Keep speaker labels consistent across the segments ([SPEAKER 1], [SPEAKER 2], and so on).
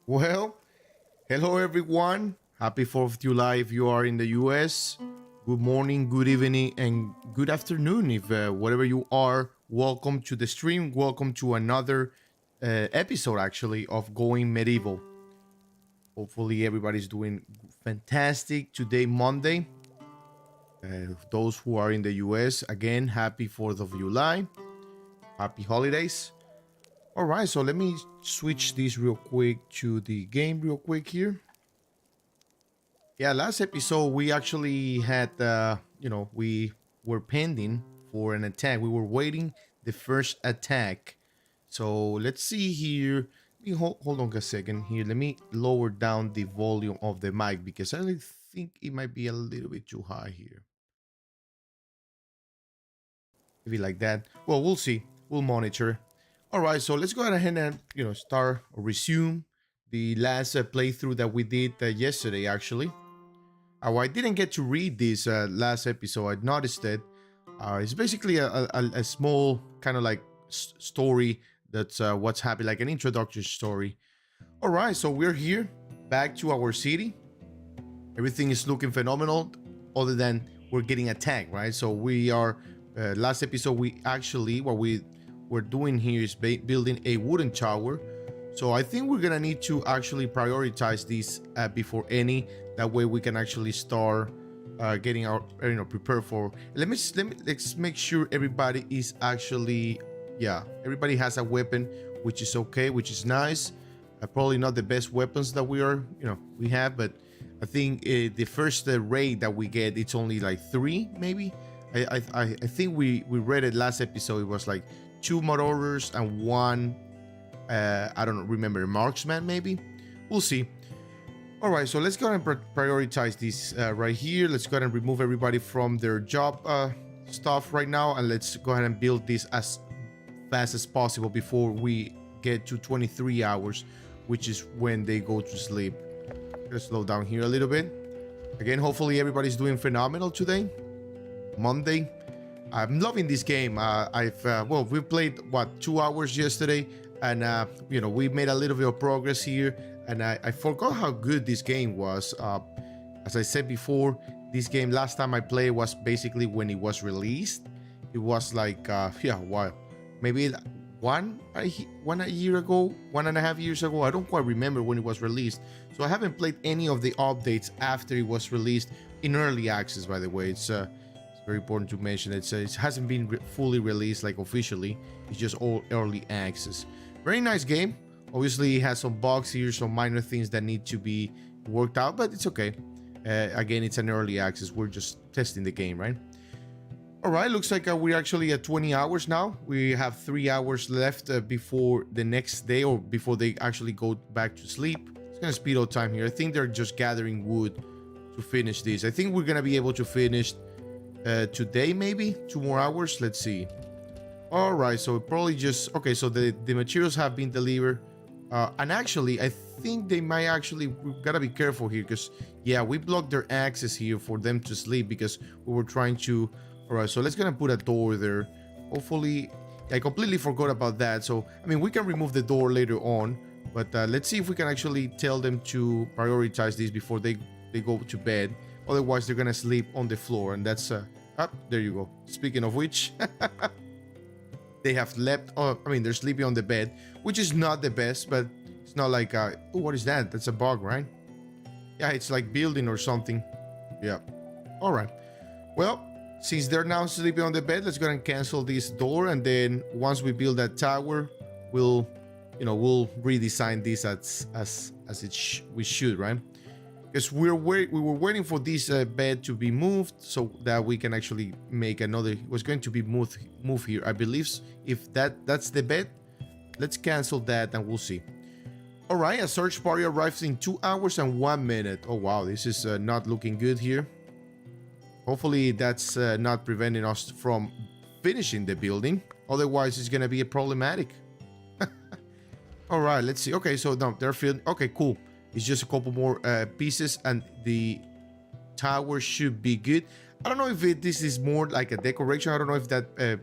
[SPEAKER 1] Well, hello everyone. Happy 4th of July if you are in the US. Good morning, good evening, and good afternoon if whatever you are. Welcome to the stream. Welcome to another episode, actually, of Going Medieval. Hopefully, everybody's doing fantastic today, Monday. Those who are in the US, again, happy 4th of July. Happy holidays. All right, so let me switch this real quick to the game real quick here. Yeah, last episode we actually had, we were pending for an attack. We were waiting the first attack. So let's see here. Let me hold on a second here. Let me lower down the volume of the mic because I think it might be a little bit too high here. Maybe like that. Well, we'll see. We'll monitor. All right, so let's go ahead and start or resume the last playthrough that we did yesterday. Actually, I didn't get to read this last episode. I noticed it. It's basically a small kind of like story that's what's happening, like an introductory story. All right, so we're here, back to our city. Everything is looking phenomenal, other than we're getting attacked, right? So we are. Last episode, we actually what we're doing here is building a wooden tower. So I think we're gonna need to actually prioritize this before any. That way we can actually start getting our prepared for. Let's make sure everybody is actually everybody has a weapon, which is okay, which is nice. Probably not the best weapons that we have, but I think the first raid that we get, it's only like 3 maybe. I think we read it last episode. It was like 2 marauders and 1 I don't remember, marksman maybe. We'll see. All right, so let's go ahead and prioritize this right here. Let's go ahead and remove everybody from their job stuff right now, and let's go ahead and build this as fast as possible before we get to 23 hours, which is when they go to sleep. Let's slow down here a little bit. Again, hopefully everybody's doing phenomenal today, Monday. I'm loving this game. We played 2 hours yesterday, and we made a little bit of progress here, and I forgot how good this game was. As I said before, this game last time I played was basically when it was released. It was like maybe one year ago, 1.5 years ago. I don't quite remember when it was released, so I haven't played any of the updates after it was released in early access. By the way, it's very important to mention. It hasn't been fully released like officially. It's just all early access. Very nice game. Obviously it has some bugs here, some minor things that need to be worked out, but it's okay. Again, it's an early access. We're just testing the game, right? All right, looks like we're actually at 20 hours now. We have 3 hours left before the next day, or before they actually go back to sleep. It's gonna speed up time here. I think they're just gathering wood to finish this. I think we're gonna be able to finish today, maybe 2 more hours. Let's see. All right, so probably just okay. So the materials have been delivered, and actually I think they might actually, we gotta be careful here, because we blocked their access here for them to sleep because we were trying to. All right, so let's gonna put a door there. Hopefully, I completely forgot about that. So I mean, we can remove the door later on, but let's see if we can actually tell them to prioritize this before they go to bed. Otherwise, they're gonna sleep on the floor, and that's there you go. Speaking of which, they have left. Oh, I mean, they're sleeping on the bed, which is not the best, but it's not like oh, what is that? That's a bug, right? Yeah, it's like building or something. Yeah. All right. Well, since they're now sleeping on the bed, let's go ahead and cancel this door, and then once we build that tower, we'll redesign this as we should, right? Because we were waiting for this bed to be moved so that we can actually make another. It was going to be moved here, I believe. If that's the bed, let's cancel that and we'll see. All right, a search party arrives in 2 hours and 1 minute. Oh wow, this is not looking good here. Hopefully that's not preventing us from finishing the building. Otherwise, it's gonna be problematic. All right, let's see. Okay, so no, they're filling. Okay, cool. It's just a couple more pieces and the tower should be good. I don't know if this is more like a decoration. I don't know if that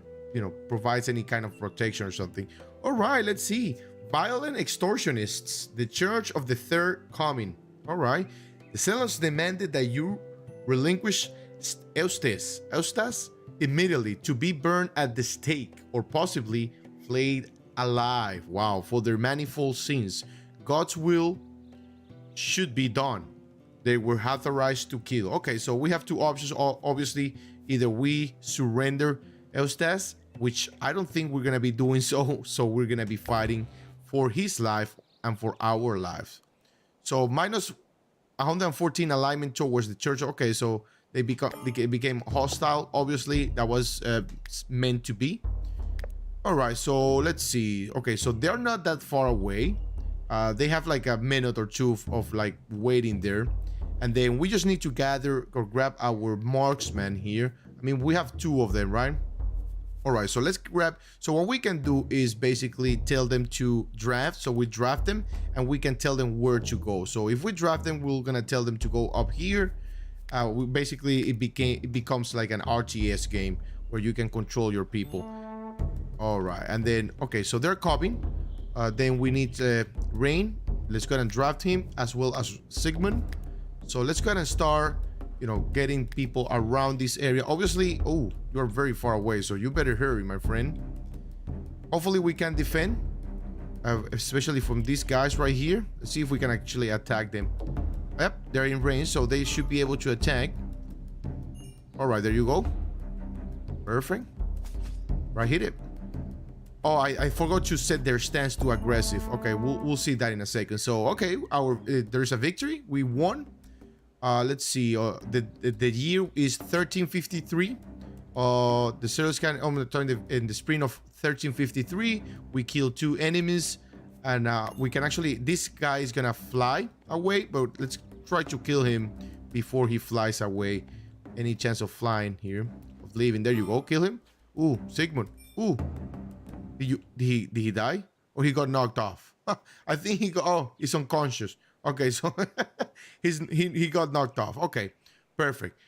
[SPEAKER 1] provides any kind of protection or something. All right, let's see. Violent extortionists, the Church of the Third Coming. All right. The zealots demanded that you relinquish Eustas immediately to be burned at the stake or possibly flayed alive. Wow. For their manifold sins, God's will should be done. They were authorized to kill. Okay, so we have two options. Obviously, either we surrender Eustas, which I don't think we're gonna be doing so. So we're gonna be fighting for his life and for our lives. So minus 114 alignment towards the church. Okay, so they became hostile. Obviously, that was meant to be. All right, so let's see. Okay, so they're not that far away. They have like a minute or two of like waiting there, and then we just need to gather or grab our marksman here. I mean, we have two of them, right? All right, so let's grab. So what we can do is basically tell them to draft. So we draft them, and we can tell them where to go. So if we draft them, we're gonna tell them to go up here. We basically it becomes like an RTS game where you can control your people. All right, and then okay, so they're coming. Then we need Rain. Let's go ahead and draft him as well as Sigmund. So let's go ahead and start, getting people around this area. Obviously, oh, you're very far away, so you better hurry, my friend. Hopefully we can defend, especially from these guys right here. Let's see if we can actually attack them. Yep, they're in range, so they should be able to attack. All right, there you go. Perfect. Right, hit it. Oh, I forgot to set their stance to aggressive. Okay, we'll see that in a second. So, okay, there's a victory. We won. Let's see. The year is 1353. The zeros can in the spring of 1353. We killed 2 enemies, and we can actually. This guy is gonna fly away, but let's try to kill him before he flies away. Any chance of flying here? Of leaving? There you go. Kill him. Ooh, Sigmund. Ooh. Did he die? Or he got knocked off? I think he got, oh, he's unconscious. Okay, so he got knocked off. Okay, perfect.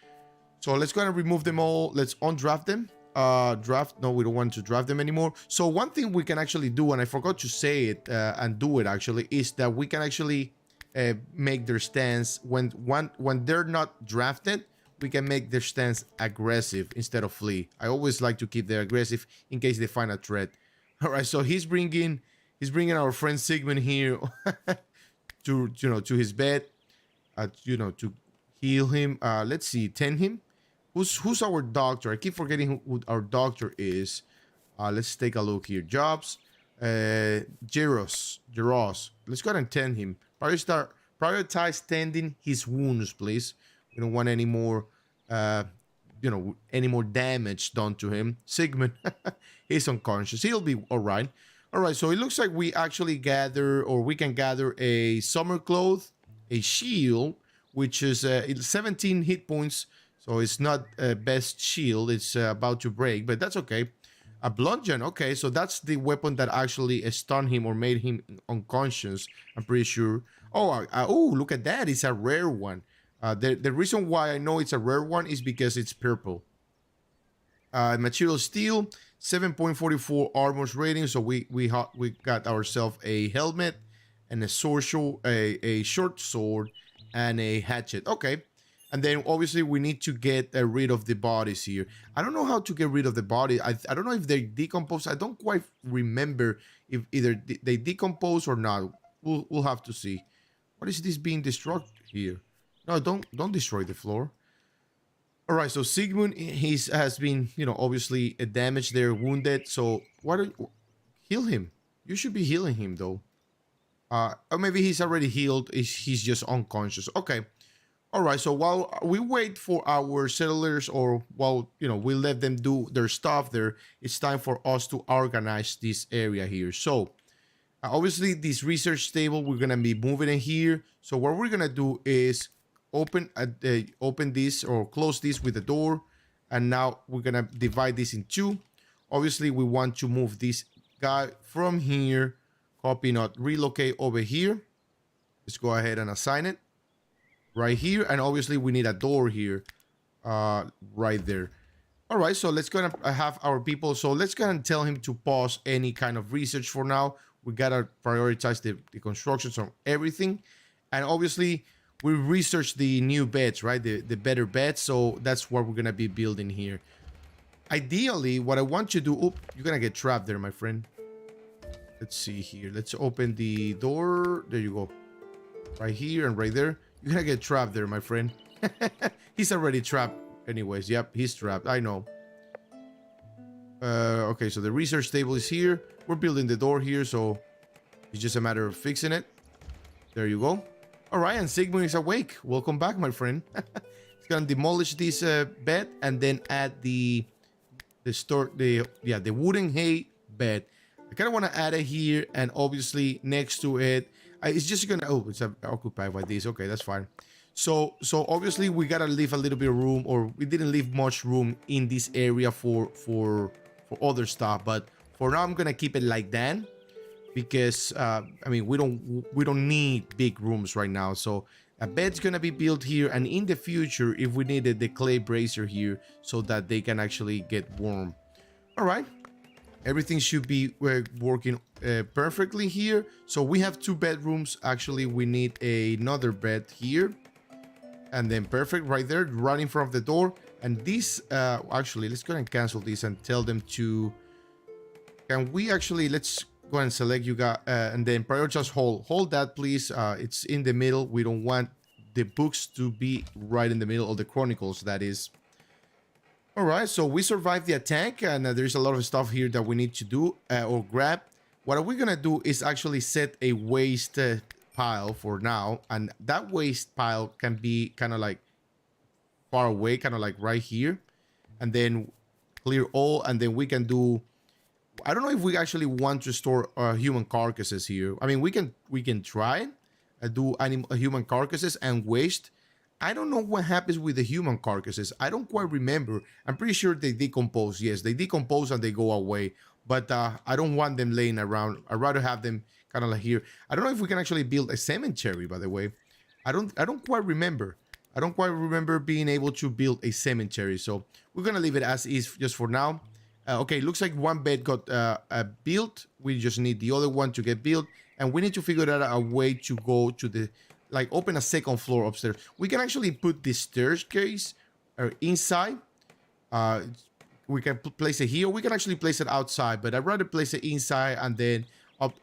[SPEAKER 1] So let's go ahead and remove them all. Let's undraft them. No, we don't want to draft them anymore. So one thing we can actually do, and I forgot to say it and do it actually, is that we can actually make their stance when they're not drafted. We can make their stance aggressive instead of flee. I always like to keep their aggressive in case they find a threat. All right, so he's bringing our friend Sigmund here to his bed, to heal him. Let's see, tend him. Who's our doctor? I keep forgetting who our doctor is. Let's take a look here. Jobs, Jeros. Let's go ahead and tend him. Prioritize tending his wounds, please. We don't want any more, any more damage done to him. Sigmund, he's unconscious. He'll be all right. All right, so it looks like we actually we can gather a summer cloth, a shield, which is 17 hit points. So it's not best shield. It's about to break, but that's okay. A bludgeon. Okay, so that's the weapon that actually stunned him or made him unconscious. I'm pretty sure. Oh, look at that. It's a rare one. The reason why I know it's a rare one is because it's purple. Material steel, 7.44 armor rating. So we got ourselves a helmet and a a short sword and a hatchet. Okay. And then obviously we need to get rid of the bodies here. I don't know how to get rid of the body. I don't know if they decompose. I don't quite remember if either they decompose or not. We'll have to see. What is this being destroyed here? No, don't destroy the floor. All right, so Sigmund has been, obviously damaged there, wounded. So heal him? You should be healing him though. Or maybe he's already healed. He's just unconscious. Okay. All right. So while we wait for our settlers, or while we let them do their stuff there, it's time for us to organize this area here. So obviously this research table, we're gonna be moving in here. So what we're gonna do is open this or close this with the door, and now we're gonna divide this in two. Obviously we want to move this guy from here, copy, not relocate over here. Let's go ahead and assign it right here, and obviously we need a door here, right there. All right, so let's go and have our people. So let's go and tell him to pause any kind of research for now. We gotta prioritize the constructions on everything, and obviously we research the new beds, right? The better beds. So that's what we're gonna be building here. Ideally, what I want you to do. Oop, you're gonna get trapped there, my friend. Let's see here. Let's open the door. There you go. Right here and right there. You're gonna get trapped there, my friend. He's already trapped. Anyways, yep, he's trapped. I know. Okay, so the research table is here. We're building the door here, so it's just a matter of fixing it. There you go. All right, and Sigmund is awake. Welcome back, my friend. He's gonna demolish this bed and then add the wooden hay bed. I kind of want to add it here, and obviously next to it, it's just gonna. Oh, it's occupied by this. Okay, that's fine. So obviously we gotta leave a little bit of room, or we didn't leave much room in this area for other stuff. But for now, I'm gonna keep it like that because I mean we don't need big rooms right now. So a bed's gonna be built here, and in the future, if we needed the clay brazier here, so that they can actually get warm. All right. Everything should be working perfectly here. So we have 2 bedrooms. Actually, we need another bed here. And then perfect right there, right in front of the door. And this, actually, let's go ahead and cancel this and tell them to... Can we actually, let's go and select you guys and then prioritize hold. Hold that, please. It's in the middle. We don't want the books to be right in the middle of the chronicles, that is. All right, so we survived the attack, and there's a lot of stuff here that we need to do or grab. What we're gonna do is actually set a waste pile for now, and that waste pile can be kind of like far away, kind of like right here, and then clear all, and then we can do. I don't know if we actually want to store human carcasses here. I mean, we can try do human carcasses and waste. I don't know what happens with the human carcasses. I don't quite remember. I'm pretty sure they decompose. Yes, they decompose and they go away. But I don't want them laying around. I'd rather have them kind of like here. I don't know if we can actually build a cemetery, by the way. I don't quite remember. I don't quite remember being able to build a cemetery. So we're going to leave it as is just for now. Okay, looks like one bed got built. We just need the other one to get built. And we need to figure out a way to go to the... Like open a second floor upstairs. We can actually put the staircase inside. We can place it here. We can actually place it outside, but I'd rather place it inside and then up,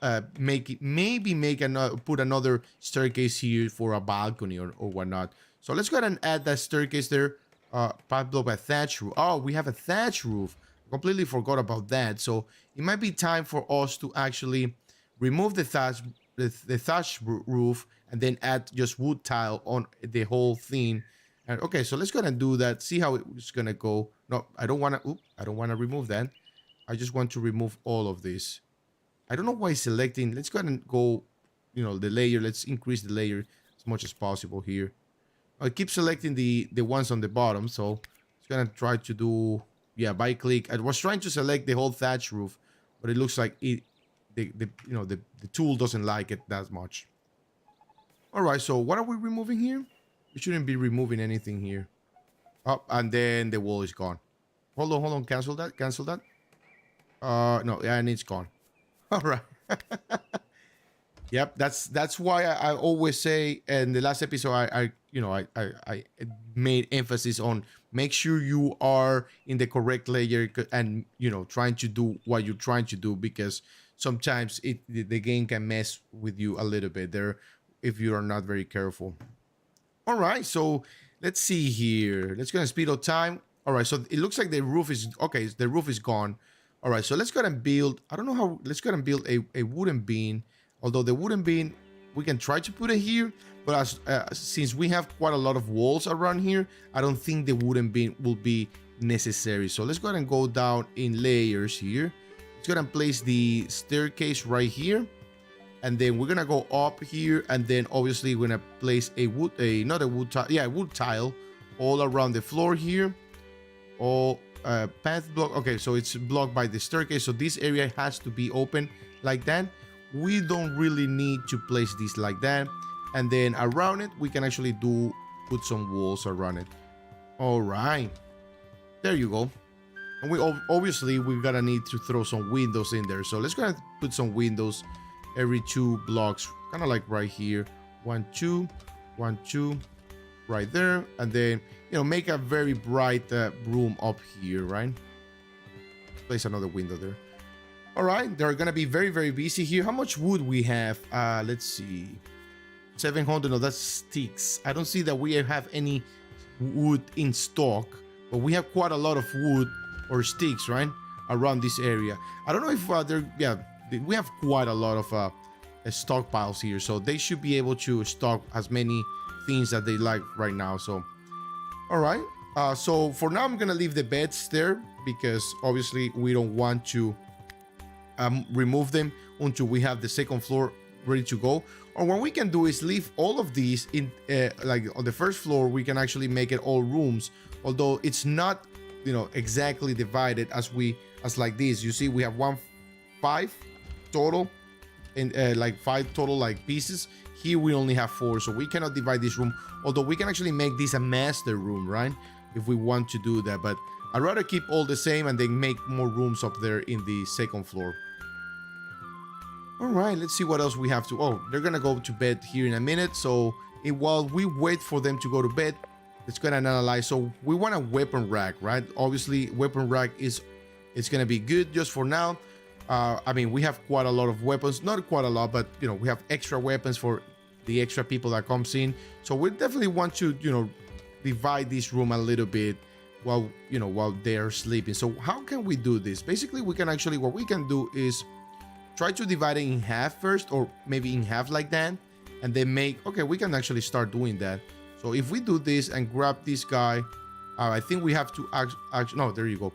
[SPEAKER 1] put another staircase here for a balcony or whatnot. So let's go ahead and add that staircase there. Pipe block by thatch roof. Oh, we have a thatch roof. Completely forgot about that. So it might be time for us to actually remove the thatch roof and then add just wood tile on the whole thing. And okay, so let's go ahead and do that. See how it's gonna go. No, I don't wanna. I don't wanna remove that. I just want to remove all of this. I don't know why it's selecting. Let's go ahead and go. The layer. Let's increase the layer as much as possible here. I keep selecting the ones on the bottom, so it's gonna try to do. Yeah, by click. I was trying to select the whole thatch roof, but it looks like the tool doesn't like it that much. All right, so what are we removing here? We shouldn't be removing anything here. Oh, and then the wall is gone. Hold on. Cancel that. No, yeah, and it's gone. All right. Yep, that's why I always say in the last episode I made emphasis on make sure you are in the correct layer and trying to do what you're trying to do, because sometimes the game can mess with you a little bit there if you are not very careful. All right, so let's see here. Let's go and speed up time. All right, so it looks like the roof is okay. The roof is gone. All right, so let's go ahead and build. I don't know how. Let's go ahead and build a wooden beam. Although the wooden beam, we can try to put it here, but since we have quite a lot of walls around here, I don't think the wooden beam will be necessary. So let's go ahead and go down in layers here. Let's go ahead and place the staircase right here. And then we're gonna go up here, and then obviously we're gonna place a wood tile all around the floor here. All path block. Okay, so it's blocked by the staircase, so this area has to be open like that. We don't really need to place this like that. And then around it, we can actually put some walls around it. All right, there you go. And we obviously we're gonna need to throw some windows in there. So let's go ahead and put some windows. every 2 blocks, kind of like right here. 1 2 1 2 right there, and then make a very bright room up here, right? Place another window there. All right, they're gonna be very, very busy here. How much wood we have? Let's see, 700. No, that's sticks. I don't see that we have any wood in stock, but we have quite a lot of wood or sticks, right, around this area. I don't know if we have quite a lot of stockpiles here, so they should be able to stock as many things that they like right now. So all right, so for now I'm gonna leave the beds there because obviously we don't want to remove them until we have the second floor ready to go. Or what we can do is leave all of these in like on the first floor. We can actually make it all rooms, although it's not exactly divided as like this. You see, we have 5 total, and like 5 total like pieces. Here we only have 4, so we cannot divide this room, although we can actually make this a master room, right, if we want to do that. But I'd rather keep all the same and then make more rooms up there in the second floor. All right, let's see what else we have to. Oh, they're gonna go to bed here in a minute, so while we wait for them to go to bed, let's go and analyze. So we want a weapon rack, right? Obviously weapon rack it's gonna be good just for now. I mean, we have quite a lot of weapons, not quite a lot, but we have extra weapons for the extra people that comes in. So we definitely want to divide this room a little bit while they're sleeping. So how can we do this? Basically, we can actually, what we can do is try to divide it in half first, or maybe in half like that, and then we can actually start doing that. So if we do this and grab this guy, I think we have to no, there you go.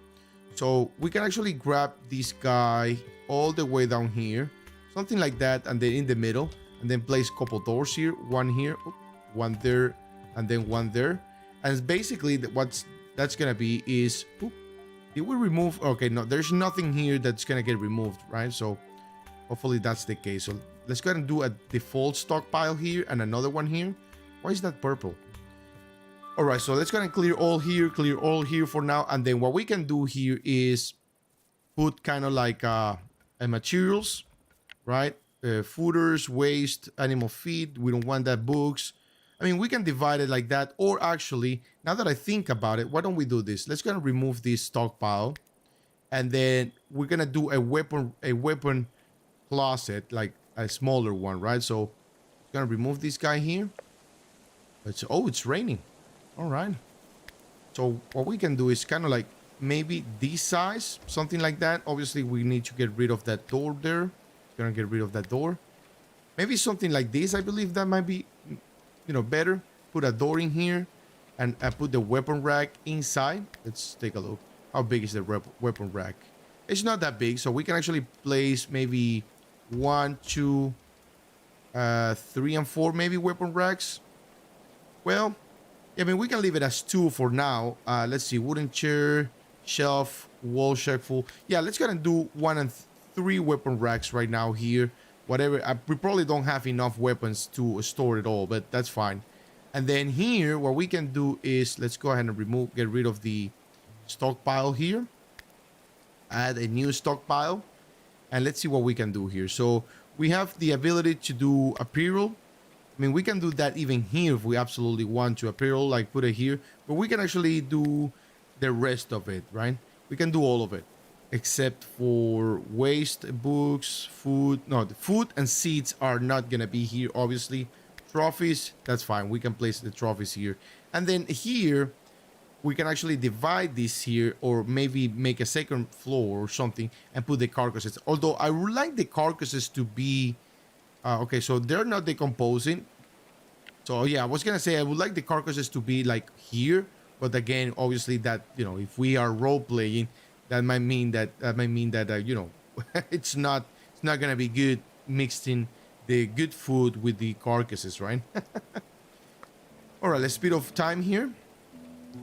[SPEAKER 1] So we can actually grab this guy all the way down here, something like that, and then in the middle, and then place a couple doors here, one here, one there, and then one there. And basically that's gonna be is, did we remove? Okay, no, there's nothing here that's gonna get removed, right? So hopefully that's the case. So let's go ahead and do a default stockpile here and another one here. Why is that purple? All right, so let's go ahead and clear all here for now. And then what we can do here is put kind of like materials, right? Fooders, waste, animal feed. We don't want that. Books. I mean, we can divide it like that. Or actually, now that I think about it, why don't we do this? Let's go and remove this stockpile, and then we're gonna do a weapon closet, like a smaller one, right? So gonna remove this guy here. It's raining. All right. So what we can do is kind of like maybe this size, something like that. Obviously, we need to get rid of that door there. Gonna get rid of that door. Maybe something like this. I believe that might be, better. Put a door in here, and put the weapon rack inside. Let's take a look. How big is the weapon rack? It's not that big, so we can actually place maybe 1, 2, 3, and 4 maybe weapon racks. Well, I mean, we can leave it as 2 for now. Let's see, wooden chair, shelf, wall shelf full. Yeah, let's go ahead and do 1 and 3 weapon racks right now here. Whatever, we probably don't have enough weapons to store it all, but that's fine. And then here, what we can do is, let's go ahead and get rid of the stockpile here. Add a new stockpile. And let's see what we can do here. So we have the ability to do apparel. I mean, we can do that even here if we absolutely want to. Apparel, like put it here. But we can actually do the rest of it, right? We can do all of it. Except for waste, books, food. No, the food and seeds are not going to be here, obviously. Trophies, that's fine. We can place the trophies here. And then here, we can actually divide this here, or maybe make a second floor or something and put the carcasses. Although I would like the carcasses to be... okay, so they're not decomposing. So yeah, I was going to say I would like the carcasses to be like here. But again, obviously that, if we are role-playing, that might mean that it's not gonna be good mixing the good food with the carcasses, right? All right, let's speed up time here.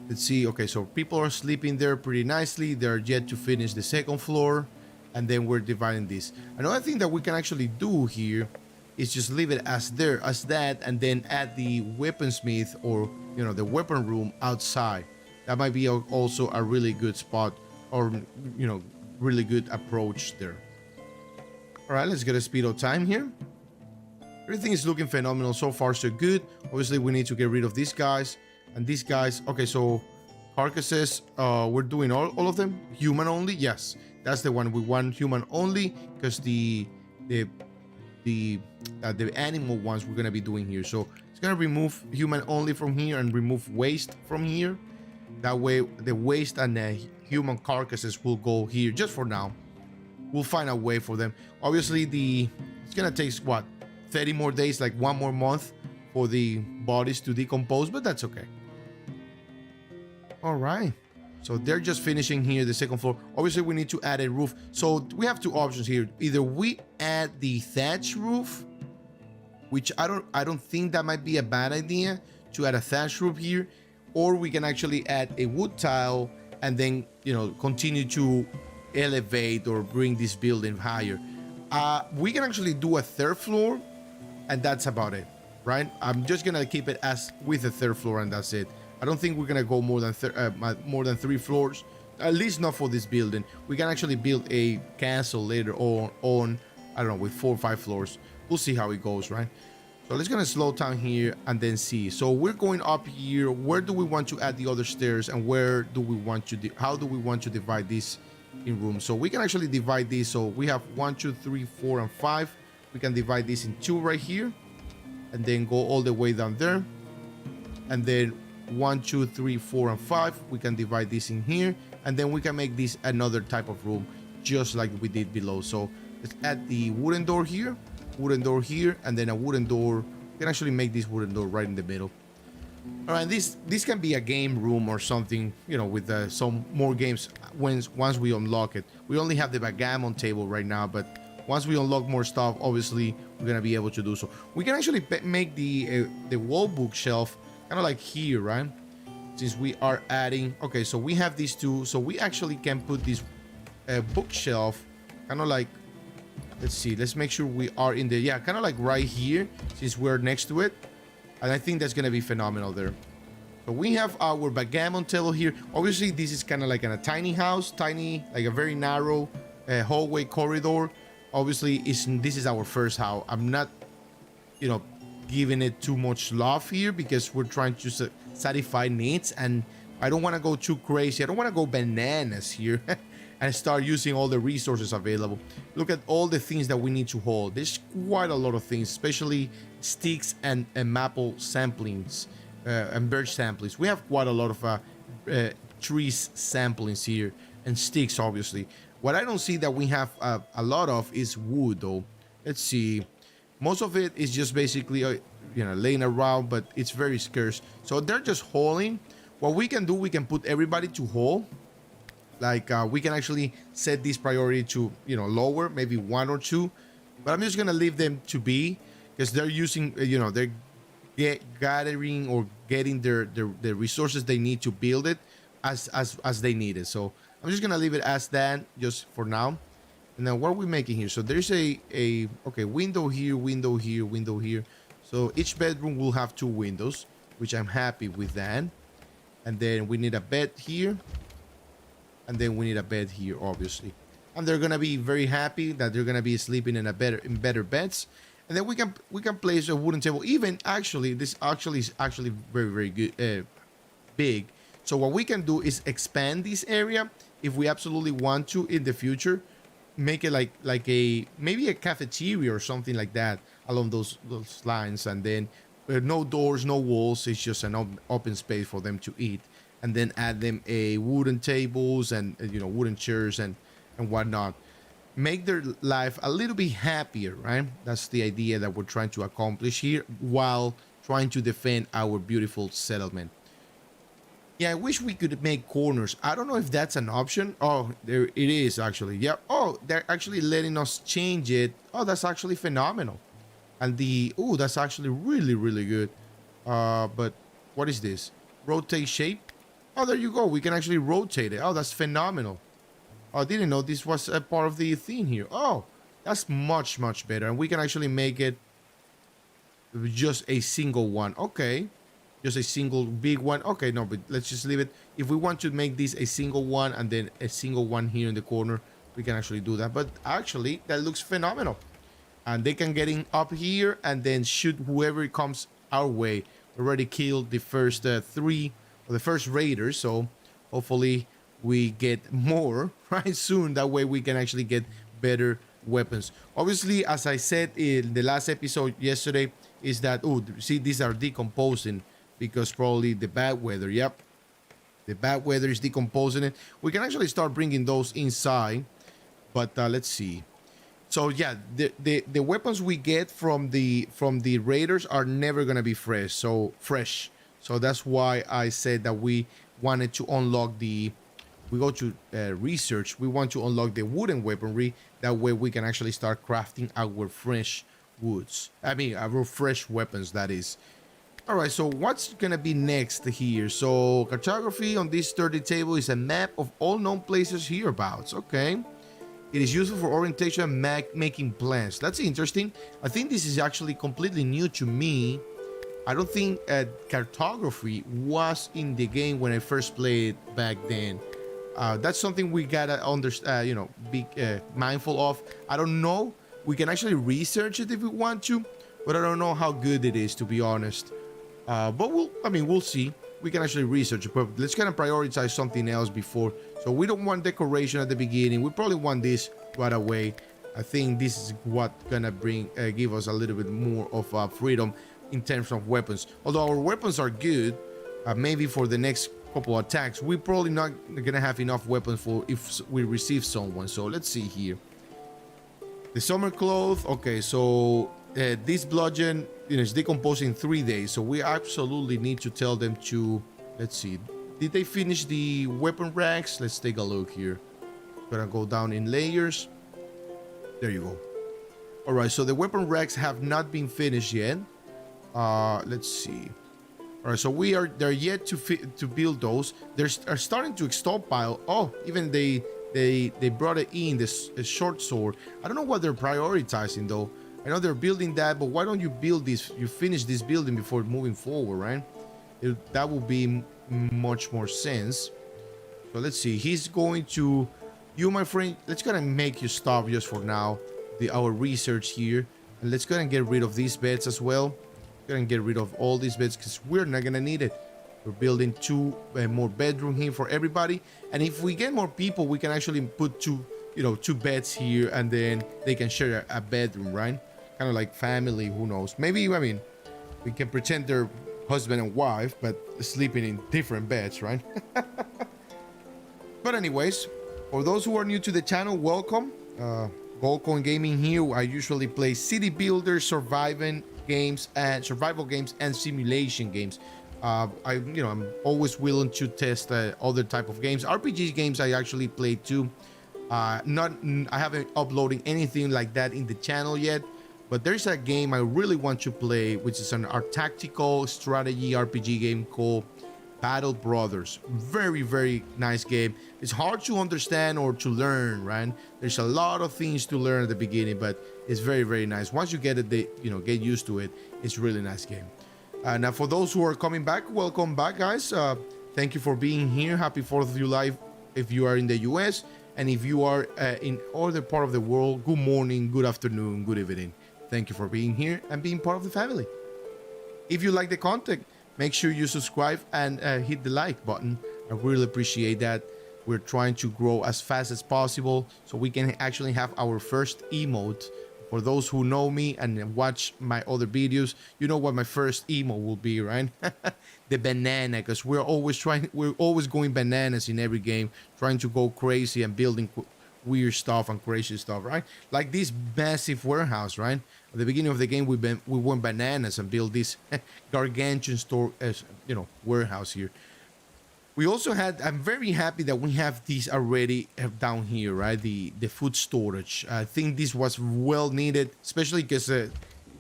[SPEAKER 1] Let's see. Okay, so people are sleeping there pretty nicely. They're yet to finish the second floor, and then we're dividing this. Another thing that we can actually do here is just leave it as that, and then add the weaponsmith, or the weapon room outside. That might be also a really good spot, or really good approach there. All right, let's get a speed of time here. Everything is looking phenomenal so far, so good. Obviously, we need to get rid of these guys and these guys. Okay, so carcasses, we're doing all of them. Human only, yes, that's the one we want. Human only, because the animal ones we're gonna be doing here. So it's gonna remove human only from here and remove waste from here. That way, the waste and the human carcasses will go here just for now. We'll find a way for them. Obviously, it's gonna take what, 30 more days, like 1 more month for the bodies to decompose, but that's okay. All right, so they're just finishing here the second floor. Obviously, we need to add a roof, so we have two options here. Either we add the thatch roof, which I don't think that might be a bad idea to add a thatch roof here, or we can actually add a wood tile and then, you know, continue to elevate or bring this building higher. We can actually do a third floor, and that's about it, right? I'm just gonna keep it as with a third floor, and that's it. I don't think we're gonna go more than 3 floors, at least not for this building. We can actually build a castle later on, I don't know, with 4 or 5 floors. We'll see how it goes, right? So let's gonna slow down here and then see. So we're going up here. Where do we want to add the other stairs, and where do we want to how do we want to divide this in rooms? So we can actually divide this. So we have 1, 2, 3, 4, and 5. We can divide this in 2 right here, and then go all the way down there, and then 1, 2, 3, 4, and 5. We can divide this in here, and then we can make this another type of room, just like we did below. So let's add the wooden door here, and then a wooden door. We can actually make this wooden door right in the middle. All right, this can be a game room or something, you know, with some more games once we unlock it. We only have the backgammon table right now, but once we unlock more stuff, obviously we're gonna be able to do so. We can actually make the wall bookshelf kind of like here, right? Since we are adding, okay, so we have these two, so we actually can put this bookshelf kind of like, let's see, let's make sure we are in the, yeah, kind of like right here, since we're next to it. And I think that's gonna be phenomenal there. So we have our backgammon table here. Obviously, this is kind of like in a tiny house, like a very narrow hallway corridor. Obviously, this is our first house. I'm not, you know, giving it too much love here because we're trying to satisfy needs, and I don't want to go too crazy. I don't want to go bananas here and start using all the resources available. Look at all the things that we need to hold. There's quite a lot of things, especially sticks and maple samplings and birch samplings. We have quite a lot of trees samplings here, and sticks, obviously. What I don't see that we have a lot of is wood, though. Let's see. Most of it is just basically, you know, laying around, but it's very scarce. So they're just hauling. What we can do, we can put everybody to haul. Like, we can actually set this priority to, you know, lower, maybe 1 or 2. But I'm just going to leave them to be, because they're using, you know, they're gathering or getting the resources they need to build it as they need it. So I'm just going to leave it as that, just for now. And then what are we making here? So there's a okay, window here, window here, window here. So each bedroom will have 2 windows, which I'm happy with that. And then we need a bed here. And then we need a bed here, obviously. And they're gonna be very happy that they're gonna be sleeping in better beds. And then we can place a wooden table. Even actually, this is actually very good, big. So what we can do is expand this area if we absolutely want to in the future. Make it like maybe a cafeteria or something like that along those lines, and then no doors, no walls. It's just an open space for them to eat, and then add them a wooden tables and, you know, wooden chairs and whatnot. Make their life a little bit happier, right? That's the idea that we're trying to accomplish here while trying to defend our beautiful settlement. Yeah, I wish we could make corners. I don't know if that's an option. Oh, there it is actually. Yeah. Oh, they're actually letting us change it. Oh, that's actually phenomenal. And oh, that's actually really good. But what is this? Rotate shape. Oh, there you go. We can actually rotate it. Oh, that's phenomenal. Oh, I didn't know this was a part of the thing here. Oh, that's much better. And we can actually make it just a single one. Okay. Just a single big one. Okay, no, but let's just leave it. If we want to make this a single one and then a single one here in the corner, we can actually do that. But actually, that looks phenomenal. And they can get in up here and then shoot whoever comes our way. We already killed the first three, or the first raiders, so hopefully we get more right soon. That way we can actually get better weapons. Obviously, as I said in the last episode yesterday, is that, oh, see, these are decomposing because probably the bad weather. Yep, the bad weather is decomposing it. We can actually start bringing those inside, but let's see. So yeah, the weapons we get from the raiders are never gonna be fresh. So that's why I said that we wanted to unlock the. We go to research. We want to unlock the wooden weaponry. That way we can actually start crafting our fresh woods. I mean, our fresh weapons. That is. All right. So what's gonna be next here? So cartography on this sturdy table is a map of all known places hereabouts. Okay. It is useful for orientation and making plans. That's interesting. I think this is actually completely new to me. I don't think cartography was in the game when I first played back then. That's something we gotta understand, be mindful of. I don't know. We can actually research it if we want to, but I don't know how good it is, to be honest. But we'll see. We can actually research it, but let's kind of prioritize something else before. So we don't want decoration at the beginning. We probably want this right away. I think this is what gonna give us a little bit more of freedom in terms of weapons. Although our weapons are good, maybe for the next couple attacks, we're probably not gonna have enough weapons for if we receive someone. So let's see here. The summer clothes. Okay, so this bludgeon, is decomposing in 3 days. So we absolutely need to tell them to. Let's see. Did they finish the weapon racks? Let's take a look here. Gonna go down in layers. There you go. All right. So the weapon racks have not been finished yet. Let's see. All right. So they're yet to build those. They're starting to stockpile. Oh, even they brought it in this short sword. I don't know what they're prioritizing though. I know they're building that, but why don't you build this? You finish this building before moving forward, right? That will be much more sense. So let's see. He's going to, you, my friend. Let's go and make you stop just for now. Our research here, and let's go and get rid of these beds as well. Go and get rid of all these beds because we're not gonna need it. We're building two more bedroom here for everybody, and if we get more people, we can actually put two beds here, and then they can share a bedroom, right? Kind of like family, who knows? Maybe, we can pretend they're husband and wife, but sleeping in different beds, right? But anyways, for those who are new to the channel, welcome. Goldcoin Gaming here. I usually play city builders, survival games, and simulation games. I'm always willing to test other type of games. RPG games I actually play too. I haven't uploading anything like that in the channel yet, but there's a game I really want to play, which is our tactical strategy RPG game called Battle Brothers. Very, very nice game. It's hard to understand or to learn, right? There's a lot of things to learn at the beginning, but it's very, very nice. Once you get it, get used to it. It's a really nice game. Now, for those who are coming back, welcome back, guys. Thank you for being here. Happy 4th of July if you are in the US. And if you are in other part of the world, good morning, good afternoon, good evening. Thank you for being here and being part of the family. If you like the content, make sure you subscribe and hit the like button. I really appreciate that. We're trying to grow as fast as possible so we can actually have our first emote. For those who know me and watch my other videos, you know what my first emote will be, right? The banana, because we're always going bananas in every game, trying to go crazy and building weird stuff and crazy stuff, right? Like this massive warehouse, right? At the beginning of the game, we went bananas and built this gargantuan store, warehouse here. We also I'm very happy that we have these already down here, right? The food storage. I think this was well needed, especially because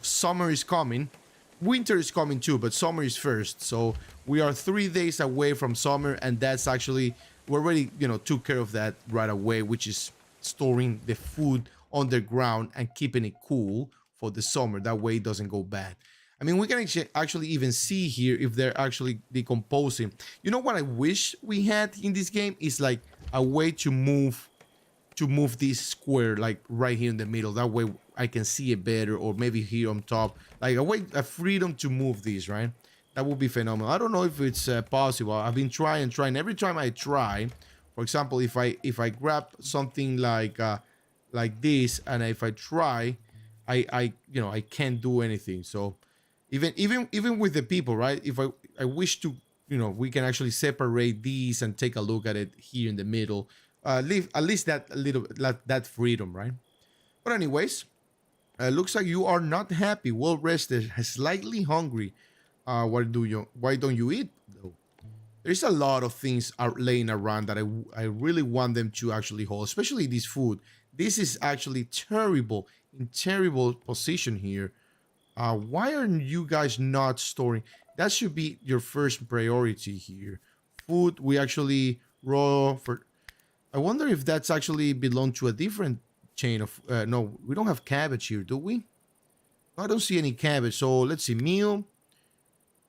[SPEAKER 1] summer is coming. Winter is coming too, but summer is first. So we are 3 days away from summer, and that's actually, we already, took care of that right away, which is storing the food underground and keeping it cool for the summer. That way it doesn't go bad. I mean, we can actually even see here if they're actually decomposing. You know what I wish we had in this game is like a way to move to move this square like right here in the middle. That way I can see it better, or maybe here on top, like a freedom to move these, right? That would be phenomenal. I don't know if it's possible. I've been trying. Every time I try, for example, if I grab something like this, and if I try, I can't do anything. So even with the people, right? If I wish to, we can actually separate these and take a look at it here in the middle. Leave at least that little that freedom, right? But anyways, looks like you are not happy, well rested, slightly hungry. Why don't you eat though? There's a lot of things are laying around that I really want them to actually hold, especially this food. This is actually terrible, in terrible position here. Why are you guys not storing? That should be your first priority here. Food, we actually raw for. I wonder if that's actually belong to a different chain of. No, we don't have cabbage here, do we? I don't see any cabbage. So let's see, meal.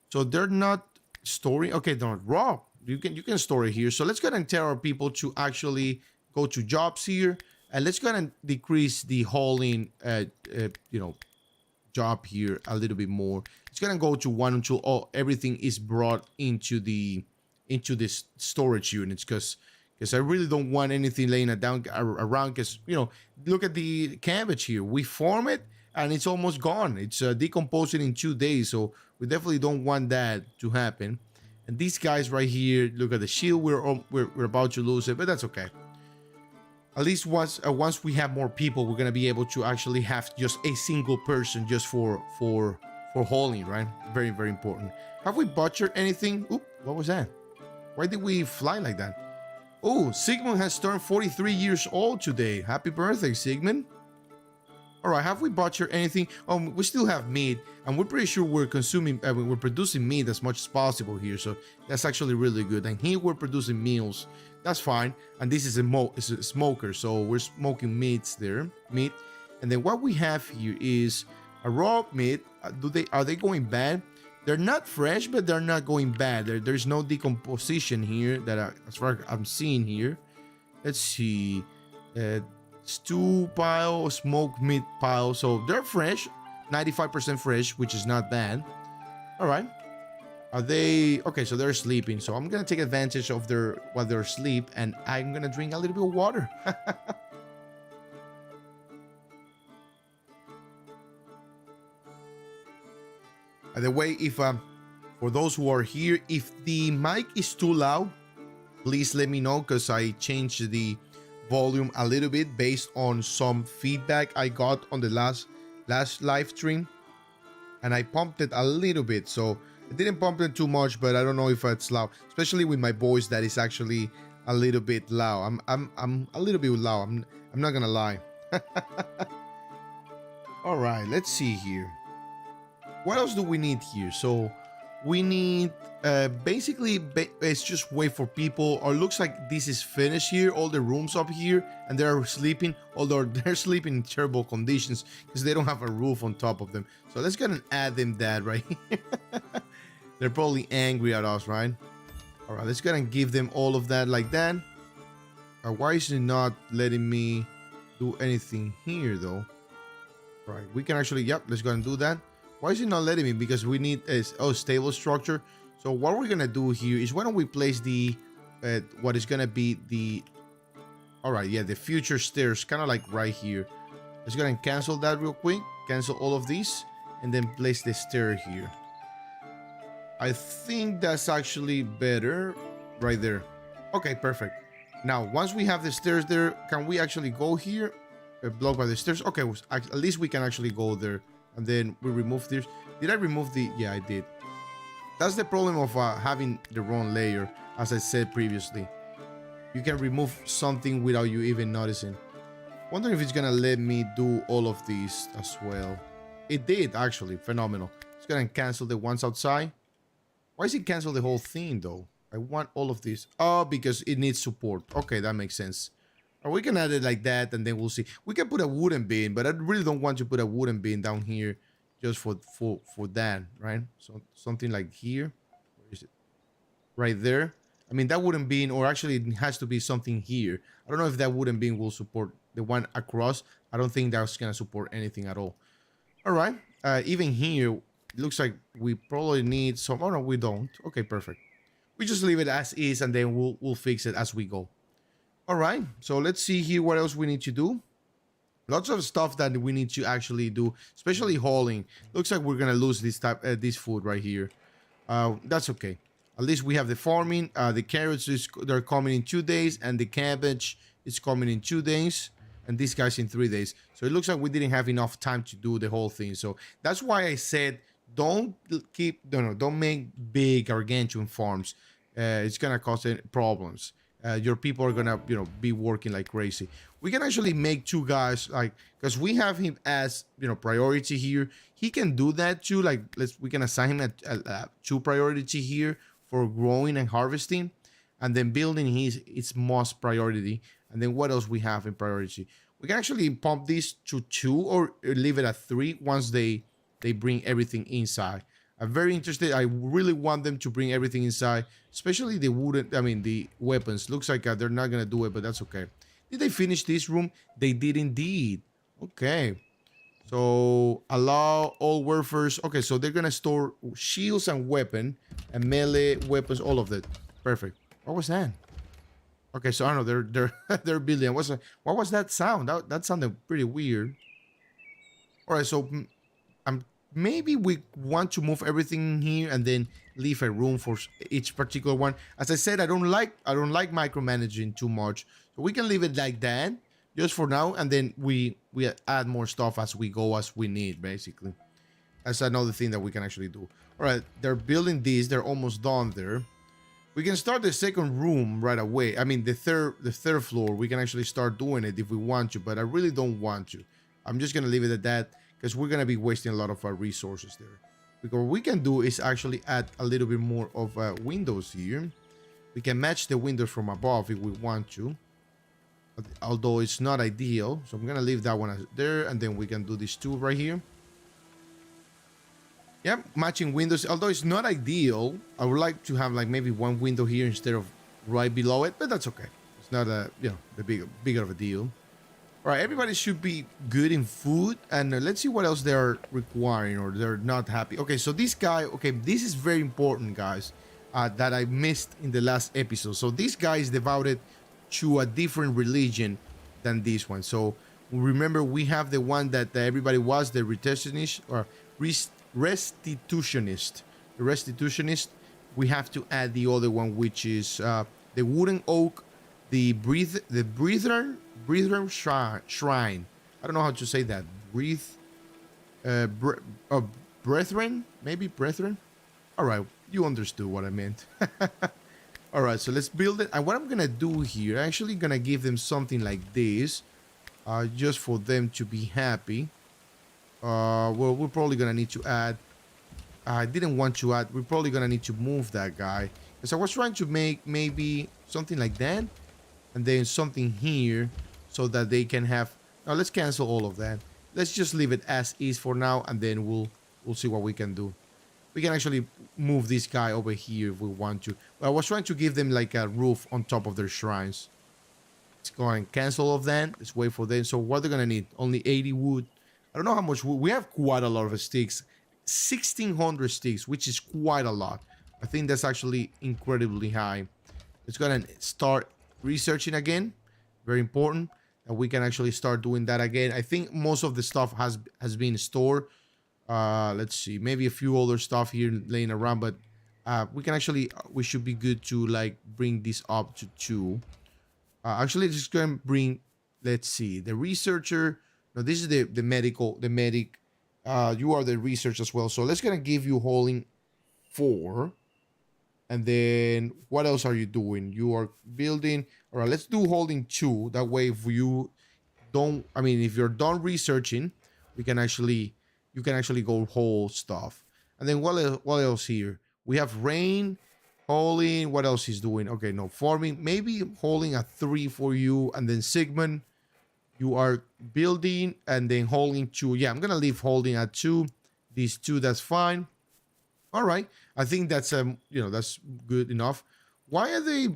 [SPEAKER 1] So they're not storing. Okay, they're not raw. You can store it here. So let's go ahead and tell our people to actually go to jobs here, and let's go ahead and decrease the hauling. Job here a little bit more. It's gonna go to one until everything is brought into this storage units, because I really don't want anything laying it down around, because look at the cabbage here. We farm it and it's almost gone. It's decomposing in 2 days, so we definitely don't want that to happen. And these guys right here, look at the shield. We're about to lose it, but that's okay. At least once we have more people, we're gonna be able to actually have just a single person just for hauling, right? Very, very important. Have we butchered anything? Oop, what was that? Why did we fly like that? Oh, Sigmund has turned 43 years old today. Happy birthday, Sigmund. All right, have we butchered anything? We still have meat, and we're pretty sure we're producing meat as much as possible here. So that's actually really good. And here we're producing meals. That's fine. And this is a smoker, so we're smoking meat. And then what we have here is a raw meat. Are they going bad? They're not fresh, but they're not going bad. There's no decomposition here as far as I'm seeing here. Let's see. Stew pile, smoked meat pile. So they're fresh, 95% fresh, which is not bad. All right. Are they okay? So they're sleeping. So I'm gonna take advantage of while they're asleep, and I'm gonna drink a little bit of water. By the way, if for those who are here, if the mic is too loud, please let me know, because I changed the volume a little bit based on some feedback I got on the last live stream, and I pumped it a little bit. So I didn't pump it too much, but I don't know if it's loud, especially with my voice. That is actually a little bit loud. I'm a little bit loud. I'm not gonna lie. All right, let's see here. What else do we need here? So we need basically it's just wait for people, or looks like this is finished here, all the rooms up here, and they're sleeping, although they're sleeping in terrible conditions because they don't have a roof on top of them. So let's go and add them that right here. They're probably angry at us, right? All right, let's go and give them all of that like that. Why is it not letting me do anything here though? All right, we can actually, yep, let's go and do that. Why is it not letting me? Because we need a stable structure. So what we're gonna do here is, why don't we place the what is gonna be the, all right, yeah, the future stairs, kind of like right here. Let's go and cancel that real quick. Cancel all of these, and then place the stair here. I think that's actually better right there. Okay, perfect. Now, once we have the stairs there, can we actually go here? Blocked by the stairs. Okay, at least we can actually go there. And then we remove this. Did I remove the? Yeah, I did. That's the problem of having the wrong layer, as I said previously. You can remove something without you even noticing. Wonder if it's gonna let me do all of these as well. It did, actually. Phenomenal. It's gonna cancel the ones outside. Why is it cancel the whole thing though? I want all of this. Oh, because it needs support. Okay, that makes sense. Or we can add it like that, and then we'll see. We can put a wooden bin, but I really don't want to put a wooden bin down here just for that, right? So something like here. Where is it? Right there. I mean, that wooden beam, or actually it has to be something here. I don't know if that wooden beam will support the one across. I don't think that's gonna support anything at all. All right. Even here, it looks like we probably need some. Oh no, we don't. Okay, perfect. We just leave it as is, and then we'll fix it as we go. All right. So let's see here what else we need to do. Lots of stuff that we need to actually do, especially hauling. Looks like we're gonna lose this food right here. That's okay. At least we have the farming. The carrots they're coming in 2 days, and the cabbage is coming in 2 days, and these guys in 3 days. So it looks like we didn't have enough time to do the whole thing. So that's why I said don't don't make big gargantuan farms. It's gonna cause problems. Your people are gonna be working like crazy. We can actually make two guys, like, because we have him as priority here. He can do that too. Like, we can assign him a two priority here for growing and harvesting, and then building its most priority. And then what else we have in priority? We can actually pump this to 2 or leave it at 3 once they bring everything inside. I'm very interested. I really want them to bring everything inside, especially the weapons. Looks like they're not gonna do it, but that's okay. Did they finish this room? They did indeed. Okay. So allow all workers. Okay, so they're gonna store shields and weapon and melee weapons, all of that. Perfect. What was that? Okay, so I don't know. They're building. What was that sound? That sounded pretty weird. All right, so maybe we want to move everything here and then leave a room for each particular one. As I said, I don't like micromanaging too much, so we can leave it like that just for now, and then we add more stuff as we go, as we need. Basically, that's another thing that we can actually do. All right, they're building these. They're almost done there. We can start the second room right away. I mean, the third floor. We can actually start doing it if we want to, but I really don't want to. I'm just gonna leave it at that, because we're going to be wasting a lot of our resources there. Because what we can do is actually add a little bit more of windows here. We can match the windows from above if we want to, although it's not ideal. So I'm going to leave that one there, and then we can do these two right here. Yep, matching windows, although it's not ideal. I would like to have like maybe one window here instead of right below it, but that's okay. It's not the bigger of a deal. All right, everybody should be good in food, and let's see what else they're requiring or they're not happy. Okay, so this guy, okay, this is very important, guys, that I missed in the last episode. So this guy is devoted to a different religion than this one. So remember, we have the one that everybody was, the retentionist or restitutionist. The restitutionist, we have to add the other one, which is the wooden oak, the breather shrine. I don't know how to say that. Brethren, maybe brethren. All right, you understood what I meant. All right, so let's build it. And what I'm gonna do here, I'm actually gonna give them something like this, just for them to be happy. Well, we're probably gonna need to add. I didn't want to add. We're probably gonna need to move that guy, because I was trying to make maybe something like that, and then something here, so that they can have. Now let's cancel all of that. Let's just leave it as is for now, and then we'll see what we can do. We can actually move this guy over here if we want to. But I was trying to give them like a roof on top of their shrines. Let's go and cancel all of that. Let's wait for them. So what they're gonna need? Only 80 wood. I don't know how much wood. We have quite a lot of sticks. 1,600 sticks, which is quite a lot. I think that's actually incredibly high. Let's go ahead and start researching again. Very important that we can actually start doing that again. I think most of the stuff has been stored. Let's see, maybe a few other stuff here laying around, but we should be good to like bring this up to 2. Actually, just gonna bring, let's see, the researcher. No, this is the medic. You are the research as well, so let's gonna give you hauling 4. And then what else are you doing? You are building. All right, let's do holding 2. That way, if you don't, I mean, if you're done researching, you can actually go hold stuff. And then what else here? We have rain, holding. What else he's doing? Okay, no farming. Maybe holding a 3 for you, and then Sigmund, you are building, and then holding 2. Yeah, I'm gonna leave holding at 2. These 2, that's fine. All right, I think that's that's good enough. Why are they?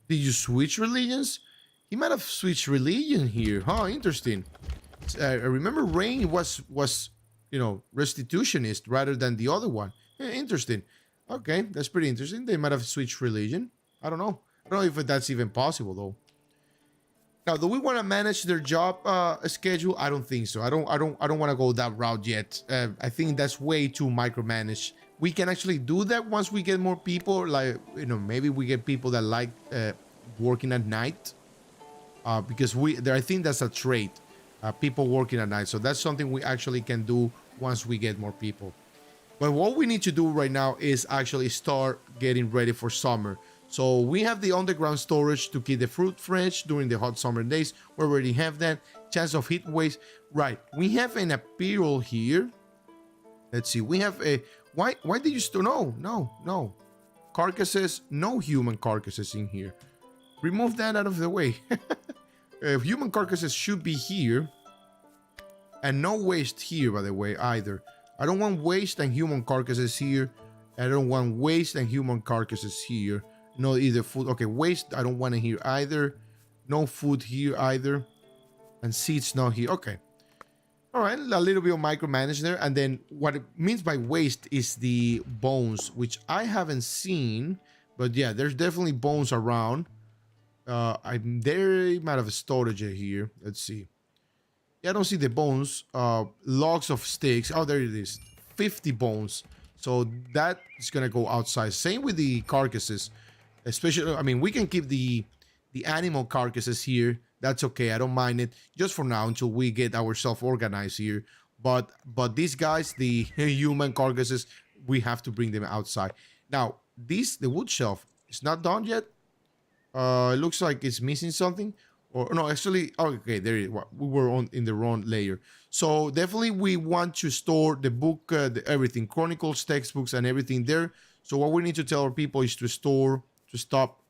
[SPEAKER 1] Did you switch religions? He might have switched religion here, huh? Interesting. I remember Rain was restitutionist rather than the other one. Interesting. Okay, that's pretty interesting. They might have switched religion. I don't know. I don't know if that's even possible though. Now, do we want to manage their job schedule? I don't think so. I don't want to go that route yet. I think that's way too micromanaged. We can actually do that once we get more people. Like maybe we get people that like working at night. Because I think that's a trait. People working at night. So that's something we actually can do once we get more people. But what we need to do right now is actually start getting ready for summer. So we have the underground storage to keep the fruit fresh during the hot summer days. We already have that. Chance of heat waves. Right. We have an apparel here. Let's see. We have a... Why did you store... No. Carcasses. No human carcasses in here. Remove that out of the way. Human carcasses should be here. And no waste here, by the way, either. I don't want waste and human carcasses here. I don't want waste and human carcasses here. No, either food. Okay, waste, I don't want it here either. No food here either. And seeds not here. Okay. All right, a little bit of micromanage there. And then what it means by waste is the bones, which I haven't seen. But yeah, there's definitely bones around. I'm there. Might have a storage here. Let's see. Yeah, I don't see the bones. Logs of sticks. Oh, there it is. 50 bones. So that is gonna go outside. Same with the carcasses. Especially, I mean, we can keep the animal carcasses here. That's okay. I don't mind it. Just for now until we get ourselves organized here. But these guys, the human carcasses, we have to bring them outside. Now, the wood shelf is not done yet. It looks like it's missing something. Or no, actually, okay, there it is. We were on in the wrong layer. So definitely we want to store the book, everything, chronicles, textbooks, and everything there. So what we need to tell our people is to stop,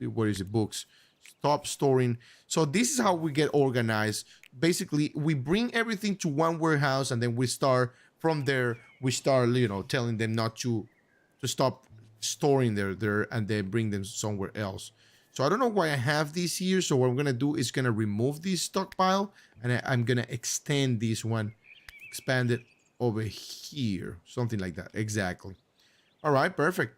[SPEAKER 1] what is it, books, stop storing. So this is how we get organized. Basically, we bring everything to one warehouse, and then we start from there. We start, telling them not to stop storing there, and then bring them somewhere else. So I don't know why I have these here. So what I'm going to do is going to remove this stockpile, and I'm going to extend this one, expand it over here. Something like that. Exactly. All right, perfect.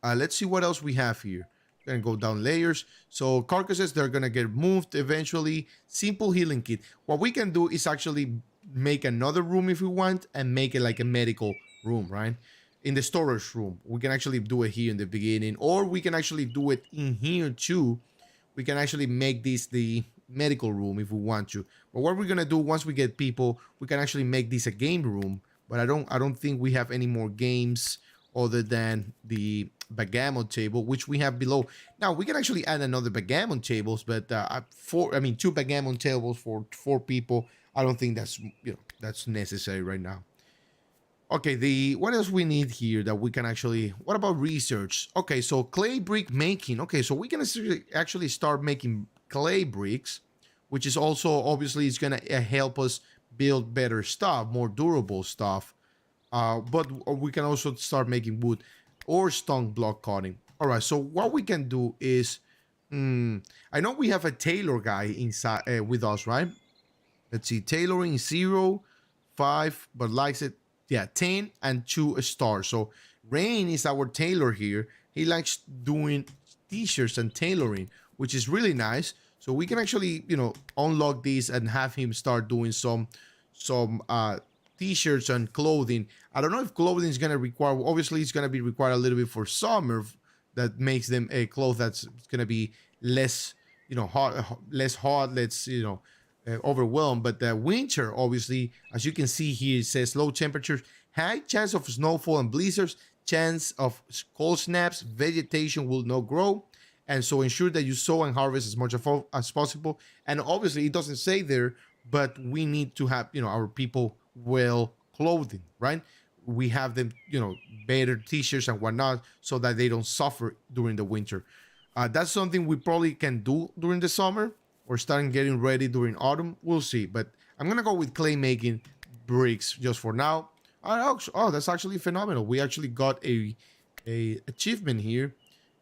[SPEAKER 1] Let's see what else we have here. Gonna go down layers. So carcasses, they're gonna get moved eventually. Simple healing kit. What we can do is actually make another room if we want, and make it like a medical room, right? In the storage room. We can actually do it here in the beginning, or we can actually do it in here too. We can actually make this the medical room if we want to. But what we're gonna do once we get people, we can actually make this a game room. But I don't think we have any more games other than the backgammon table, which we have below. Now we can actually add another backgammon tables, but two backgammon tables for 4 people. I don't think that's necessary right now. Okay, what else we need here that we can actually, what about research? Okay, so clay brick making. Okay, so we can actually start making clay bricks, which is also obviously it's gonna help us build better stuff, more durable stuff. But we can also start making wood or stone block cutting. All right, so what we can do is, I know we have a tailor guy inside with us, right? Let's see, tailoring 0, 5, but likes it, yeah, 10 and 2 stars. So Rain is our tailor here. He likes doing t-shirts and tailoring, which is really nice. So we can actually, unlock these and have him start doing some t-shirts and clothing. I don't know if clothing is gonna require. Obviously, it's gonna be required a little bit for summer. That makes them a cloth that's gonna be less, hot, less hot. Let's overwhelmed. But the winter, obviously, as you can see here, it says low temperatures, high chance of snowfall and blizzards, chance of cold snaps, vegetation will not grow. And so ensure that you sow and harvest as much as possible. And obviously, it doesn't say there, but we need to have, our people well clothing, right? We have them, better t-shirts and whatnot so that they don't suffer during the winter. That's something we probably can do during the summer or starting getting ready during autumn. We'll see. But I'm going to go with clay making bricks just for now. Oh, that's actually phenomenal. We actually got a achievement here.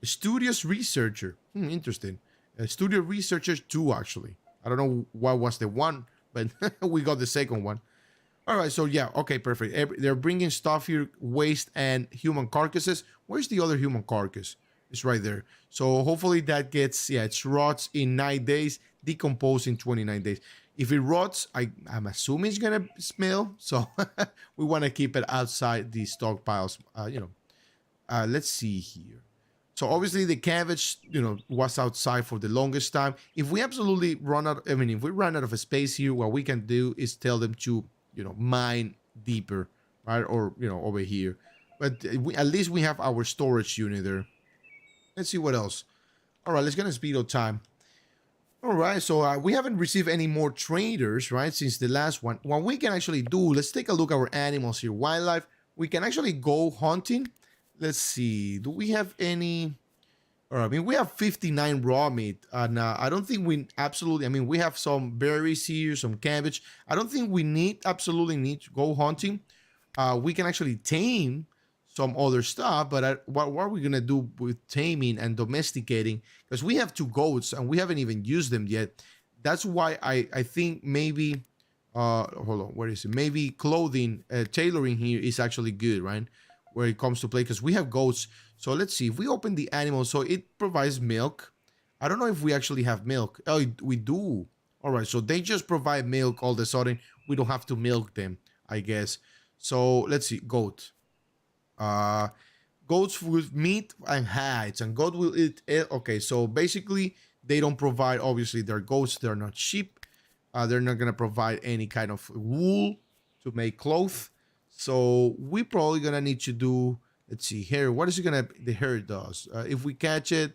[SPEAKER 1] Studious researcher. Interesting. Studio researchers two actually. I don't know what was the one, but we got the second one. All right, so yeah, okay, perfect. They're bringing stuff here, waste and human carcasses. Where's the other human carcass? It's right there. So hopefully that gets, yeah, it rots in 9 days, decompose in 29 days. If it rots, I'm assuming it's gonna smell. So we want to keep it outside the stockpiles. Let's see here. So obviously the cabbage, was outside for the longest time. If we absolutely run out, I mean, if we run out of a space here, what we can do is tell them to, mine deeper, right? Or, over here. But at least we have our storage unit there. Let's see what else. All right, let's get a speed of time. All right, so we haven't received any more traders, right, since the last one. What we can actually do, let's take a look at our animals here. Wildlife, we can actually go hunting. Let's see, do we have any? All right, I mean, we have 59 raw meat, and I don't think we absolutely, I mean, we have some berries here, some cabbage. I don't think we absolutely need to go hunting. We can actually tame some other stuff, but what are we gonna do with taming and domesticating? Because we have two goats and we haven't even used them yet. That's why I think maybe hold on, where is it? Maybe clothing, tailoring here is actually good, right? Where it comes to play, because we have goats. So let's see if we open the animal. So it provides milk. I don't know if we actually have milk. Oh, we do. All right, so they just provide milk all of a sudden. We don't have to milk them, I guess. So let's see, goat. Uh, Goats with meat and hides, and goat will eat. Okay, so basically, they don't provide. Obviously, they're goats. They're not sheep. They're not gonna provide any kind of wool to make clothes. So we probably gonna need to do. Let's see here. What is it gonna? The hare does. If we catch it,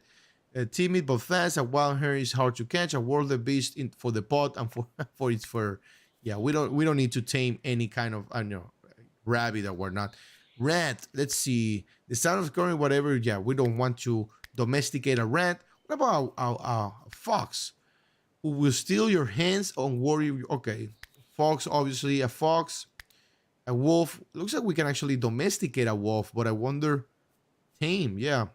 [SPEAKER 1] timid but fast. A wild hare is hard to catch. A worldly beast for the pot and for for its fur. Yeah, we don't need to tame any kind of I know rabbit or whatnot. Rat. Let's see. The sound of current whatever. Yeah, we don't want to domesticate a rat. What about a fox who will steal your hands on warrior? Okay, fox. Obviously, a fox. A wolf. Looks like we can actually domesticate a wolf, but I wonder. Tame. Yeah.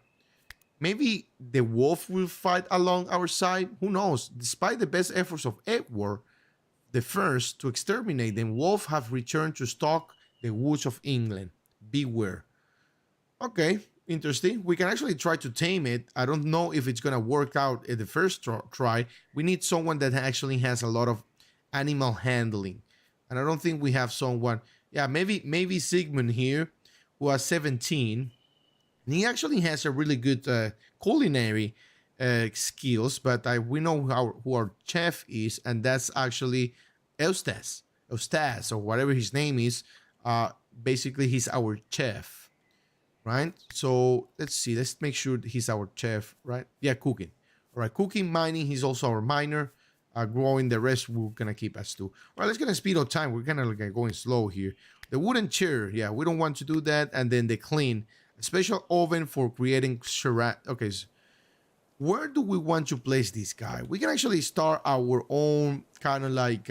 [SPEAKER 1] Maybe the wolf will fight along our side. Who knows? Despite the best efforts of Edward the First to exterminate them, wolves have returned to stalk the woods of England. Beware. Okay, interesting. We can actually try to tame it. I don't know if it's gonna work out at the first try. We need someone that actually has a lot of animal handling, and I don't think we have someone. Yeah, maybe Sigmund here, who has 17. And he actually has a really good culinary skills, but we know who our chef is, and that's actually Eustace, or whatever his name is. Basically, he's our chef, right? So let's see. Let's make sure he's our chef, right? Yeah, cooking. All right, cooking, mining. He's also our miner. Growing, the rest we're gonna keep as two. All right, let's get a speed of time. We're kind of like going slow here. The wooden chair. Yeah, we don't want to do that. And then the clean. A special oven for creating charrat. Okay, so where do we want to place this guy? We can actually start our own kind of like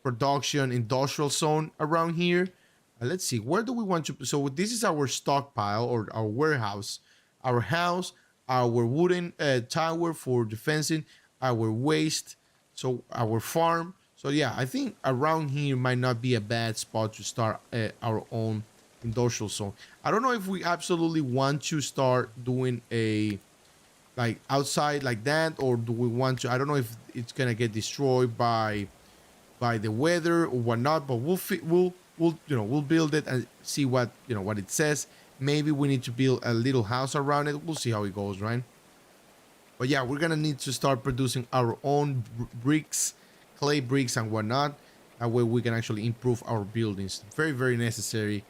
[SPEAKER 1] production industrial zone around here. Let's see, where do we want to? So this is our stockpile or our warehouse, our house, our wooden tower for defending, our waste, so our farm. So yeah, I think around here might not be a bad spot to start our own industrial zone. I don't know if we absolutely want to start doing a like outside like that, or do we want to? I don't know if it's gonna get destroyed by the weather or whatnot, but we'll build it and see what what it says. Maybe we need to build a little house around it. We'll see how it goes, right? But yeah, we're gonna need to start producing our own bricks, clay bricks and whatnot. That way we can actually improve our buildings. Very, very necessary.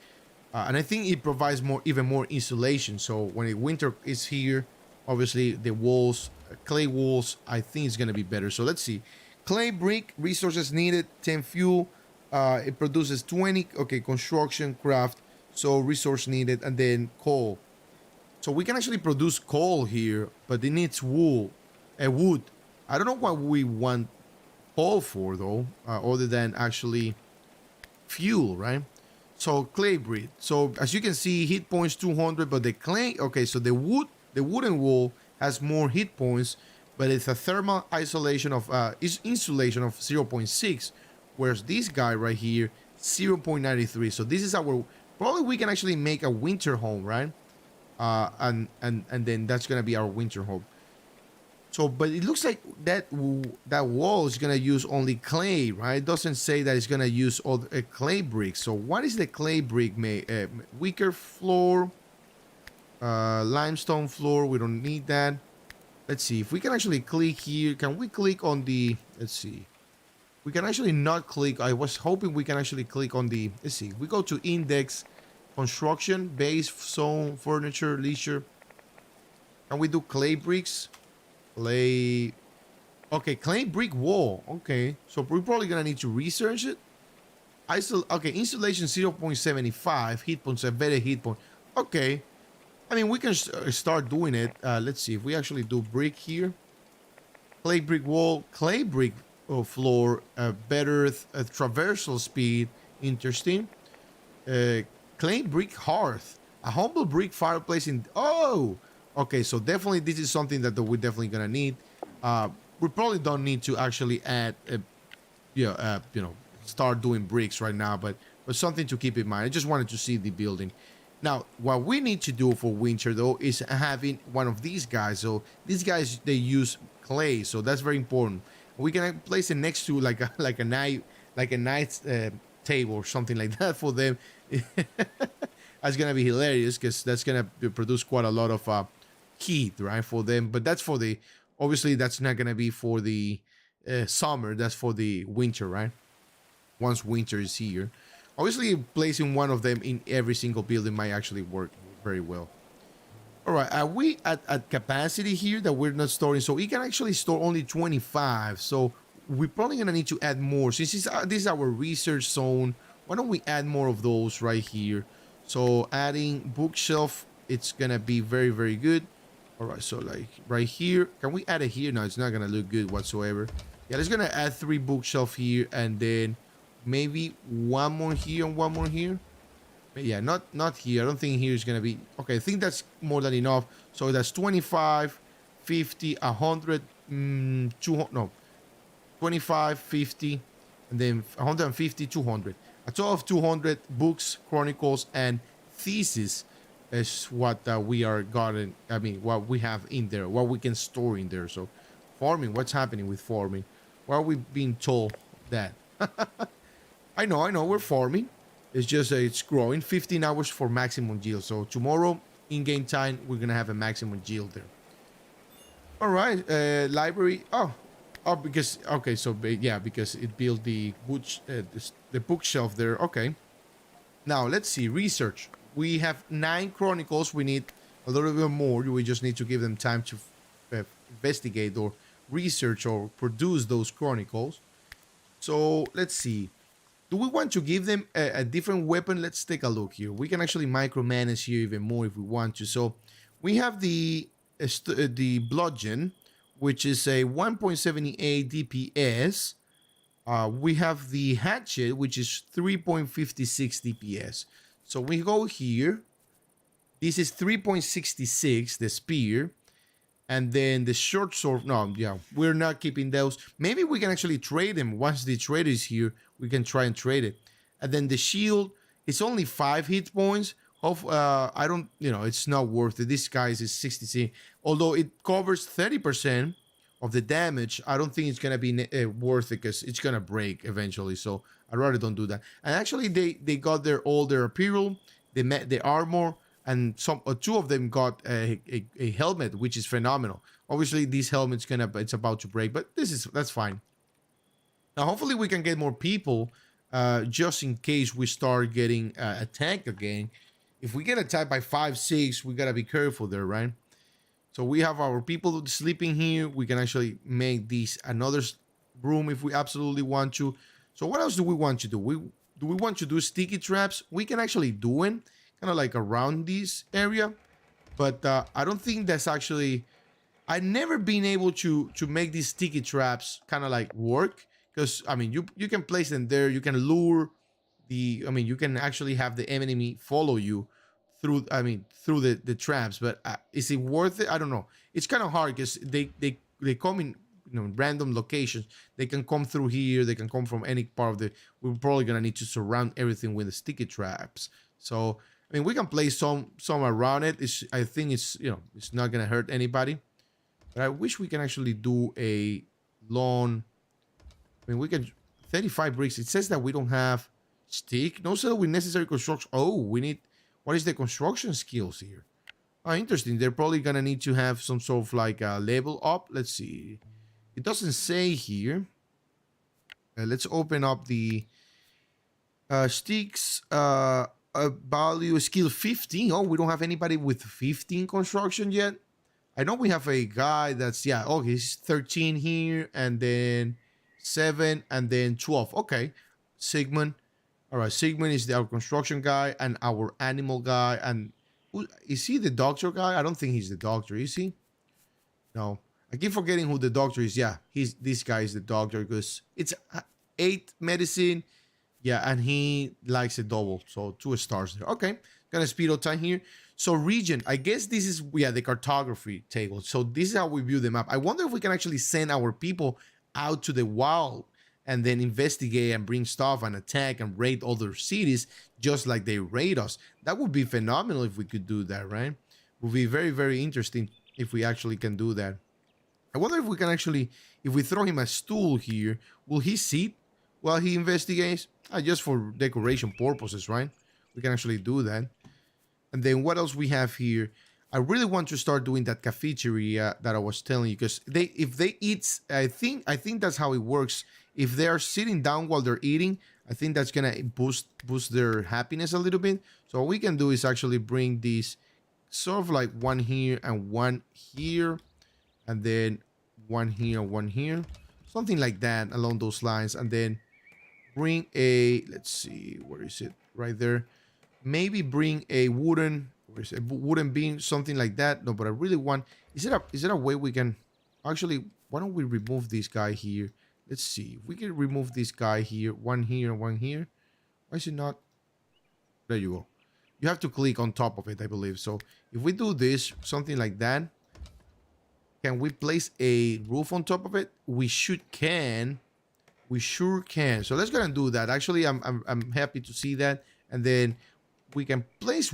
[SPEAKER 1] And I think it provides even more insulation. So when the winter is here, obviously the walls, clay walls, I think it's gonna be better. So let's see. Clay brick, resources needed, 10 fuel. It produces 20. Okay, construction, craft. So resource needed, and then coal. So we can actually produce coal here, but it needs wool, wood. I don't know what we want coal for though, other than actually fuel, right? So clay brick. So as you can see, hit points 200, but the clay. Okay, so the wood The wooden wall has more hit points, but it's a thermal isolation of insulation of 0.6, whereas this guy right here 0.93. So this is our, probably we can actually make a winter home, right? And then that's gonna be our winter home. So, but it looks like that wall is gonna use only clay, right? It doesn't say that it's gonna use all clay bricks. So, what is the clay brick made? Weaker floor, limestone floor. We don't need that. Let's see if we can actually click here. Can we click on the? Let's see. We can actually not click. I was hoping we can actually click on the. Let's see. We go to index, construction, base, zone, furniture, leisure. Can we do clay bricks? Clay. Okay, clay brick wall. Okay, so we're probably gonna need to research it. Okay, installation 0.75 hit points, a better hit point. Okay, I mean we can start doing it. Let's see if we actually do brick here. Clay brick wall, clay brick floor, better traversal speed. Interesting. Clay brick hearth, a humble brick fireplace in. Oh, okay. So definitely this is something that we're definitely gonna need. We probably don't need to actually add, start doing bricks right now, but something to keep in mind. I just wanted to see the building. Now, what we need to do for winter though is having one of these guys. So these guys they use clay, so that's very important. We can place it next to like a night table or something like that for them. That's gonna be hilarious because that's gonna produce quite a lot of heat, right, for them. But that's for the, obviously that's not gonna be for the summer. That's for the winter, right? Once winter is here, obviously placing one of them in every single building might actually work very well. All right, are we at capacity here that we're not storing? So we can actually store only 25. So we're probably gonna need to add more since this is our research zone. Why don't we add more of those right here? So adding bookshelf, it's gonna be very, very good. All right, so like right here, can we add it here? No, it's not gonna look good whatsoever. Yeah, let's gonna add 3 bookshelf here and then maybe one more here and one more here. But yeah, not here. I don't think here is gonna be okay. I think that's more than enough. So that's 25, 50, 100, 200. No, 25, 50, and then 150, 200. A total of 200 books, chronicles, and thesis is what we are gotten. I mean, what we have in there, what we can store in there. So, farming. What's happening with farming? Why are we being told that? I know. We're farming. It's just it's growing. 15 hours for maximum yield. So tomorrow, in-game time, we're gonna have a maximum yield there. All right, library. Oh, because okay. So yeah, because it built the bookshelf there. Okay. Now let's see research. We have 9 chronicles. We need a little bit more. We just need to give them time to investigate or research or produce those chronicles. So let's see. Do we want to give them a different weapon? Let's take a look here. We can actually micromanage here even more if we want to. So we have the bludgeon, which is a 1.78 DPS. We have the hatchet, which is 3.56 DPS. So we go here. This is 3.66, the spear. And then the short sword, no, yeah, we're not keeping those. Maybe we can actually trade them. Once the trader is here, we can try and trade it. And then the shield, it's only 5 hit points. I don't, it's not worth it. This guy's is 66. Although it covers 30% of the damage, I don't think it's going to be worth it because it's going to break eventually. So I'd rather don't do that. And actually, they got all their apparel, the armor, and two of them got a helmet, which is phenomenal. Obviously, this helmet's it's about to break, but that's fine. Now, hopefully, we can get more people, just in case we start getting attacked again. If we get attacked by 5, 6, we gotta be careful there, right? So we have our people sleeping here. We can actually make this another room if we absolutely want to. So what else do we want to do? Do we want to do sticky traps? We can actually do it, kind of like around this area, but I don't think that's actually. I've never been able to make these sticky traps kind of like work because I mean you can place them there. You can lure you can actually have the enemy follow you through, I mean, through the traps. But is it worth it? I don't know. It's kind of hard because they come in, random locations. They can come through here. They can come from any part of the. We're probably gonna need to surround everything with the sticky traps. So I mean, we can play some around it. I think it's not gonna hurt anybody. But I wish we can actually do a long. I mean, we can 35 bricks. It says that we don't have stick. No sell with necessary construction. Oh, we need. What is the construction skills here? Oh, interesting. They're probably gonna need to have some sort of like a level up. Let's see. It doesn't say here. Let's open up the sticks. Value skill 15. Oh, we don't have anybody with 15 construction yet. I know we have a guy that's he's 13 here, and then 7, and then 12. Okay, Sigmund. All right, Sigmund is our construction guy and our animal guy. And is he the doctor guy? I don't think he's the doctor. Is he? No, I keep forgetting who the doctor is. Yeah, this guy is the doctor because it's 8 medicine. Yeah, and he likes a double, so 2 stars there. Okay, gonna speed up time here. So region, I guess this is the cartography table. So this is how we view the map. I wonder if we can actually send our people out to the wild and then investigate and bring stuff and attack and raid other cities just like they raid us. That would be phenomenal if we could do that, right? Would be very, very interesting if we actually can do that. I wonder if we can actually, if we throw him a stool here, will he sit while he investigates? Just for decoration purposes, right? We can actually do that. And then what else we have here? I really want to start doing that cafeteria that I was telling you, because if they eat, I think that's how it works. If they are sitting down while they're eating, I think that's gonna boost their happiness a little bit. So what we can do is actually bring these sort of like one here and one here, and then one here and one here, something like that along those lines, and then bring a, let's see, where is it? Right there. Maybe bring a wooden, where is it? Wooden beam, something like that. No, but I really want, is it a way we can actually, why don't we remove this guy here? Let's see if we can remove this guy here, one here and one here. Why is it not? There you go. You have to click on top of it, I believe. So if we do this, something like that, can we place a roof on top of it? We sure can. So let's go and do that. Actually, I'm happy to see that. And then we can place,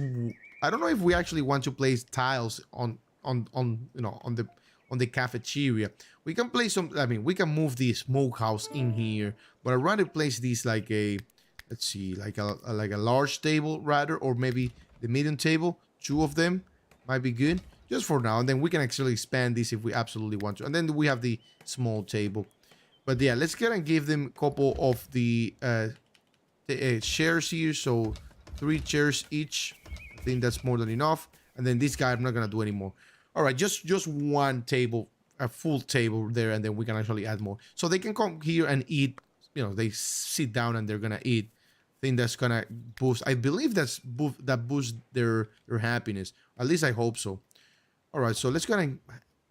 [SPEAKER 1] I don't know if we actually want to place tiles on the cafeteria. We can place some, I mean, we can move the smokehouse in here, but I'd rather place these like a, let's see, like a large table rather, or maybe the medium table. 2 of them might be good just for now, and then we can actually expand this if we absolutely want to. And then we have the small table. But yeah, let's get and give them a couple of the chairs here. So 3 chairs each. I think that's more than enough. And then this guy, I'm not gonna do anymore. All right, just one table, a full table there, and then we can actually add more. So they can come here and eat. They sit down and they're gonna eat. I think that's gonna boost. I believe that boosts their happiness. At least I hope so. All right, so let's go and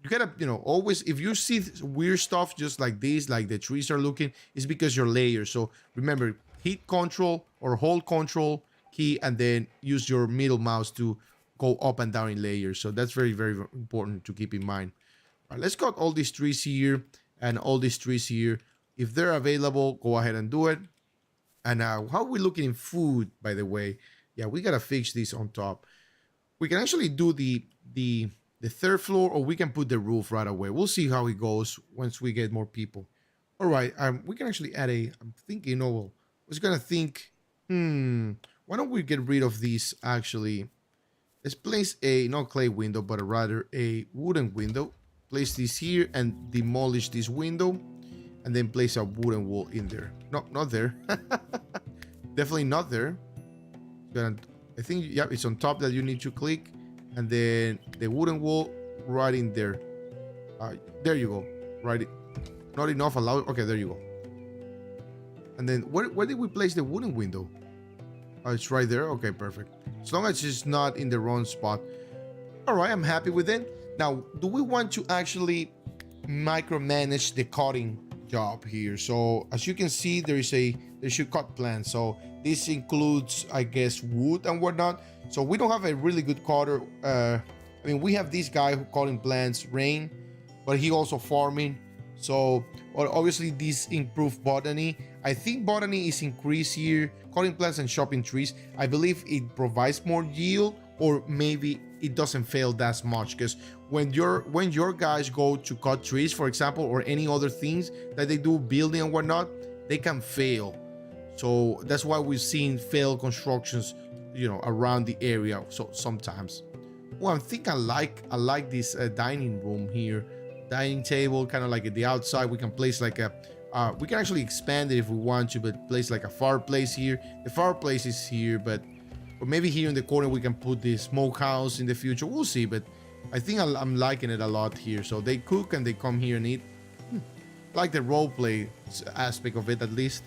[SPEAKER 1] you gotta, always, if you see weird stuff just like this, like the trees are looking, it's because you're layers. So remember, hit control or hold control key and then use your middle mouse to go up and down in layers. So that's very, very important to keep in mind. All right, let's cut all these trees here and all these trees here. If they're available, go ahead and do it. And how are we looking in food, by the way? Yeah, we gotta fix this on top. We can actually do the 3rd floor, or we can put the roof right away. We'll see how it goes once we get more people. All right, we can actually add I'm thinking, I was gonna think, why don't we get rid of these actually? Let's place a, not clay window, but rather a wooden window. Place this here and demolish this window, and then place a wooden wall in there. No, not there. Definitely not there. I think, yeah, it's on top that you need to click. And then the wooden wall right in there. There you go. Right. Not enough allowed. Okay, there you go. And then where did we place the wooden window? Oh, it's right there. Okay, perfect. As long as it's not in the wrong spot. All right, I'm happy with it. Now, do we want to actually micromanage the cutting job here. So as you can see, there should cut plants. So this includes, I guess, wood and whatnot. So we don't have a really good cutter. I mean, we have this guy who cutting plants, Rain, but he also farming. So well, obviously this improved botany. I think botany is increased here. Cutting plants and chopping trees. I believe it provides more yield, or maybe it doesn't fail that much, because when your guys go to cut trees, for example, or any other things that they do, building and whatnot, they can fail. So that's why we've seen failed constructions, around the area. So sometimes, well, I think I like this dining room here, dining table, kind of like at the outside. We can place like a we can actually expand it if we want to, but place like a fireplace here. The fireplace is here, but or maybe here in the corner we can put the smokehouse in the future. We'll see, but I think I'm liking it a lot here. So they cook and they come here and eat. Like the role play aspect of it, at least.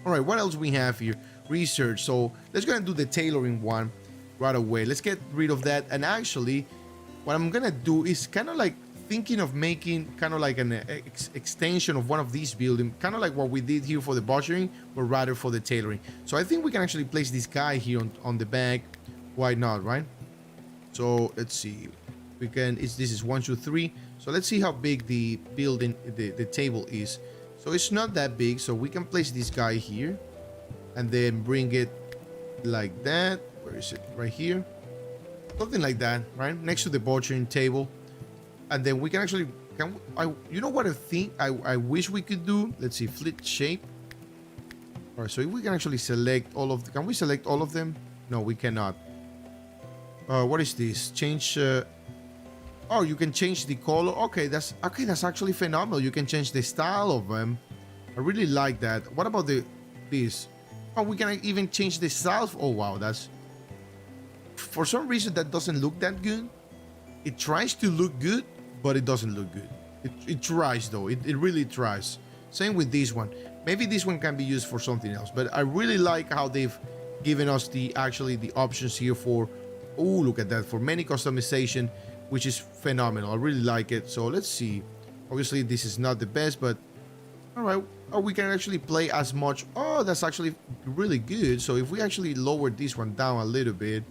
[SPEAKER 1] All right, what else we have here? Research. So let's go and do the tailoring one right away. Let's get rid of that. And actually, what I'm gonna do is kind of like thinking of making kind of like an extension of one of these buildings, kind of like what we did here for the butchering, but rather for the tailoring. So I think we can actually place this guy here on the back. Why not, right? So let's see. We can. This is 1, 2, 3. So let's see how big the building, the table is. So it's not that big. So we can place this guy here, and then bring it like that. Where is it? Right here. Something like that, right? Next to the butchering table. And then we can actually, you know what I think I wish we could do? Let's see, flip shape. All right, so if we can actually select all of, can we select all of them? No, we cannot. What is this? Change, oh, you can change the color. Okay, that's actually phenomenal. You can change the style of them. I really like that. What about this? Oh, we can even change the style. Oh, wow, that's, for some reason that doesn't look that good. It tries to look good, but it doesn't look good. It tries though. It really tries. Same with this one. Maybe this one can be used for something else, but I really like how they've given us the options here for, oh, look at that, for many customization, which is phenomenal. I really like it. So let's see. Obviously this is not the best, but all right. Oh, we can actually play as much. Oh, that's actually really good. So if we actually lower this one down a little bit,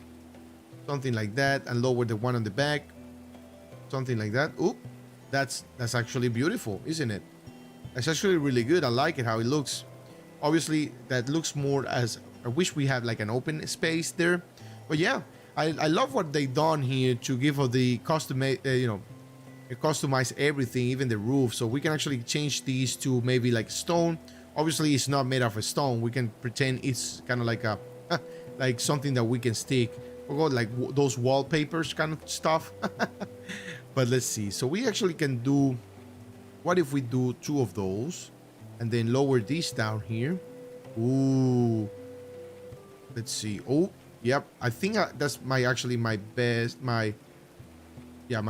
[SPEAKER 1] something like that, and lower the one on the back, something like that. Oop, that's actually beautiful, isn't it? That's actually really good. I like it how it looks. Obviously that looks more as, I wish we had like an open space there, but yeah, I love what they done here to give her the custom, customize everything, even the roof. So we can actually change these to maybe like stone. Obviously it's not made of a stone. We can pretend it's kind of like a like something that we can stick, or like those wallpapers kind of stuff. But let's see. So we actually can do, what if we do 2 of those and then lower these down here? Ooh, let's see. Oh, yep, I think that's my best, my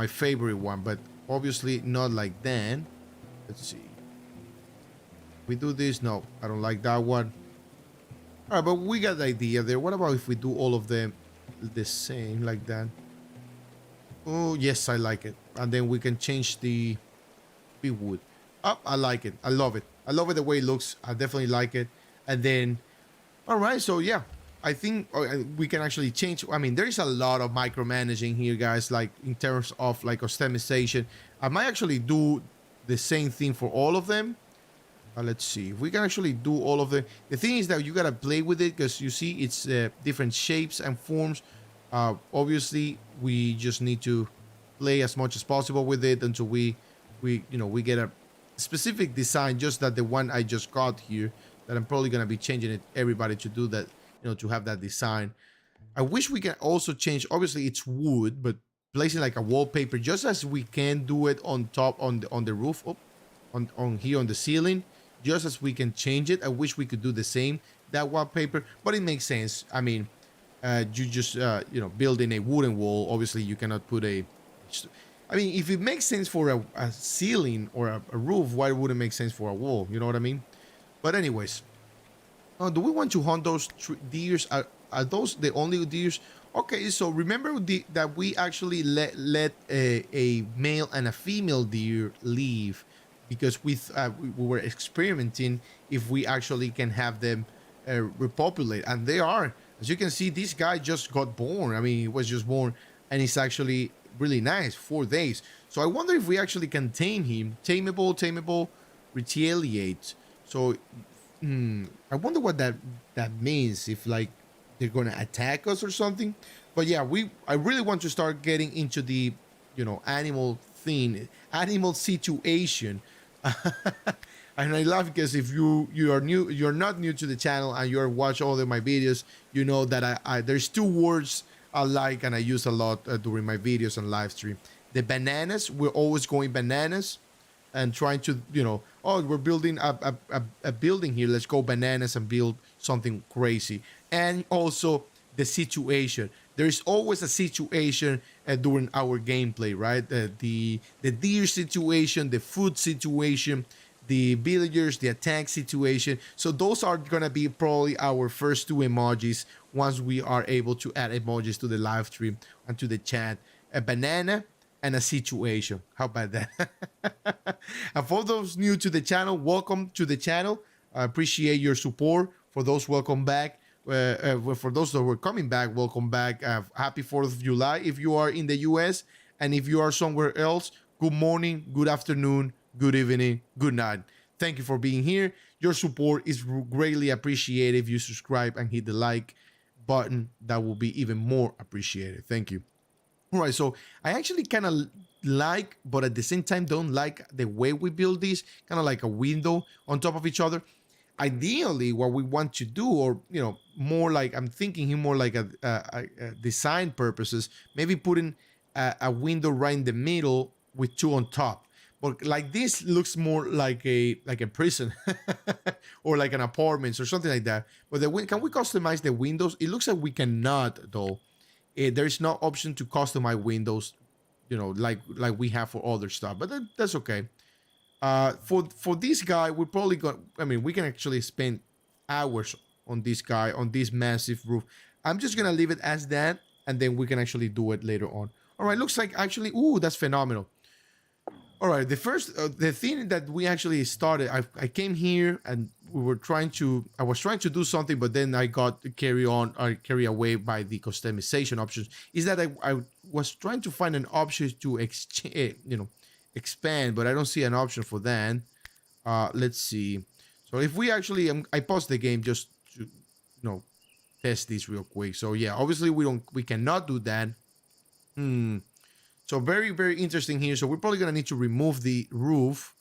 [SPEAKER 1] favorite one, but obviously not like that. Let's see. We do this. No, I don't like that one. All right, but we got the idea there. What about if we do all of them the same like that? Oh, yes, I like it. And then we can change the wood. Oh, I like it. I love it. I love it the way it looks. I definitely like it. And then, all right, so yeah, I think we can actually change. I mean, there is a lot of micromanaging here, guys, like in terms of like customization. I might actually do the same thing for all of them. Let's see if we can actually do all of them. The thing is that you gotta play with it, because you see it's different shapes and forms. Obviously we just need to play as much as possible with it until we get a specific design, just that the one I just got here, that I'm probably gonna be changing it everybody to do that, to have that design. I wish we can also change, obviously it's wood, but placing like a wallpaper, just as we can do it on top on the roof, on here on the ceiling, just as we can change it. I wish we could do the same, that wallpaper, but it makes sense. I mean, you just building a wooden wall, obviously you cannot put a, I mean, if it makes sense for a ceiling or a roof, why would it make sense for a wall? You know what I mean? But anyways, do we want to hunt those deers? Are those the only deers? Okay, so remember that we actually let a male and a female deer leave because we were experimenting if we actually can have them repopulate, and they are. As you can see, this guy just got born. I mean, he was just born, and he's actually really nice. 4 days. So I wonder if we actually can tame him. Tameable, retaliate. So I wonder what that means. If like they're gonna attack us or something. But yeah, I really want to start getting into the animal thing, animal situation. And I laugh because if you are new, you're not new to the channel, and you're watch all of my videos, you know that I there's two words I like and I use a lot during my videos and live stream. The bananas, we're always going bananas and trying to, oh, we're building a building here. Let's go bananas and build something crazy. And also the situation. There is always a situation during our gameplay, right? The deer situation, the food situation, the villagers, the attack situation. So those are gonna be probably our first two emojis once we are able to add emojis to the live stream and to the chat. A banana and a situation. How about that? And for those new to the channel, welcome to the channel. I appreciate your support. For those, welcome back. For those that were coming back, welcome back. Happy 4th of July if you are in the US, and if you are somewhere else, good morning, good afternoon, good evening, good night. Thank you for being here. Your support is greatly appreciated. If you subscribe and hit the like button, that will be even more appreciated. Thank you. All right, so I actually kind of like, but at the same time don't like the way we build this, kind of like a window on top of each other. Ideally, what we want to do, or more like I'm thinking here more like a design purposes, maybe putting a window right in the middle with two on top. But like this looks more like a prison or like an apartment or something like that. But can we customize the windows? It looks like we cannot though. There's no option to customize windows, like we have for other stuff. But that's okay. For this guy, we probably got. I mean, we can actually spend hours on this guy on this massive roof. I'm just gonna leave it as that, and then we can actually do it later on. All right, looks like actually, ooh, that's phenomenal. All right, the thing that we actually started, I came here and I was trying to do something, but then I got carried away by the customization options. Is that I was trying to find an option to expand, but I don't see an option for that. Let's see. So if we actually, I paused the game just to, test this real quick. So yeah, obviously we cannot do that. So very, very interesting here. So we're probably gonna need to remove the roof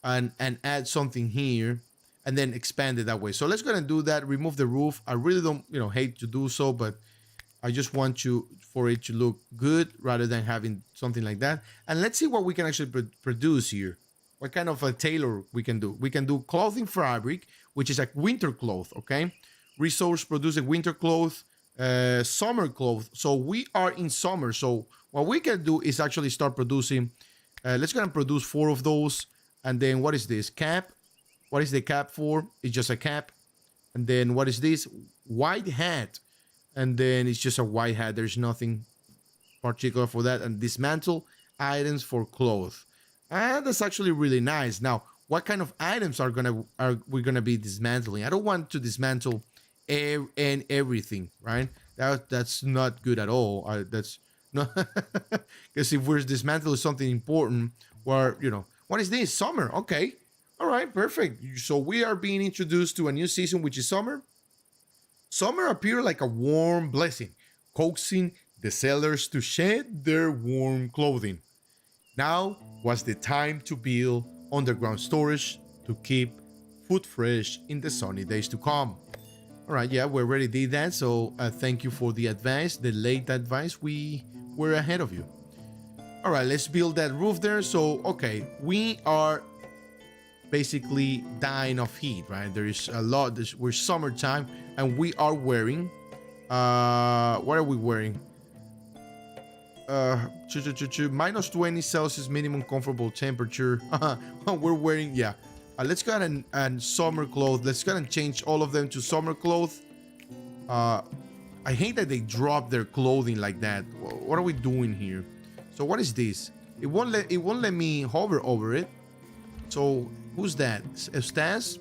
[SPEAKER 1] and add something here and then expand it that way. So let's go and do that. Remove the roof. I really don't, hate to do so, but I just want for it to look good rather than having something like that. And let's see what we can actually produce here. What kind of a tailor we can do? We can do clothing fabric, which is like winter cloth, okay? Resource producing winter cloth, summer cloth. So we are in summer. So what we can do is actually start producing. Let's go and produce 4 of those. And then what is this? Cap. What is the cap for? It's just a cap. And then what is this? White hat. And then it's just a white hat. There's nothing particular for that. And dismantle items for clothes. And that's actually really nice. Now, what kind of items are we gonna be dismantling? I don't want to dismantle and everything, right? That's not good at all. That's not because if we're dismantling something important, where what is this? Summer. Okay. All right, perfect. So we are being introduced to a new season, which is summer. Summer appeared like a warm blessing, coaxing the sailors to shed their warm clothing. Now was the time to build underground storage to keep food fresh in the sunny days to come. All right, yeah, we already did that. So thank you for the advice, the late advice. We were ahead of you. All right, let's build that roof there. So, okay, we are basically dying of heat, right? There is a lot. We're summertime, and we are wearing. What are we wearing? Minus 20 Celsius minimum comfortable temperature. We're wearing, yeah. Let's go ahead and summer clothes. Let's go ahead and change all of them to summer clothes. I hate that they drop their clothing like that. What are we doing here? So what is this? It won't let me hover over it. So who's that? Stas?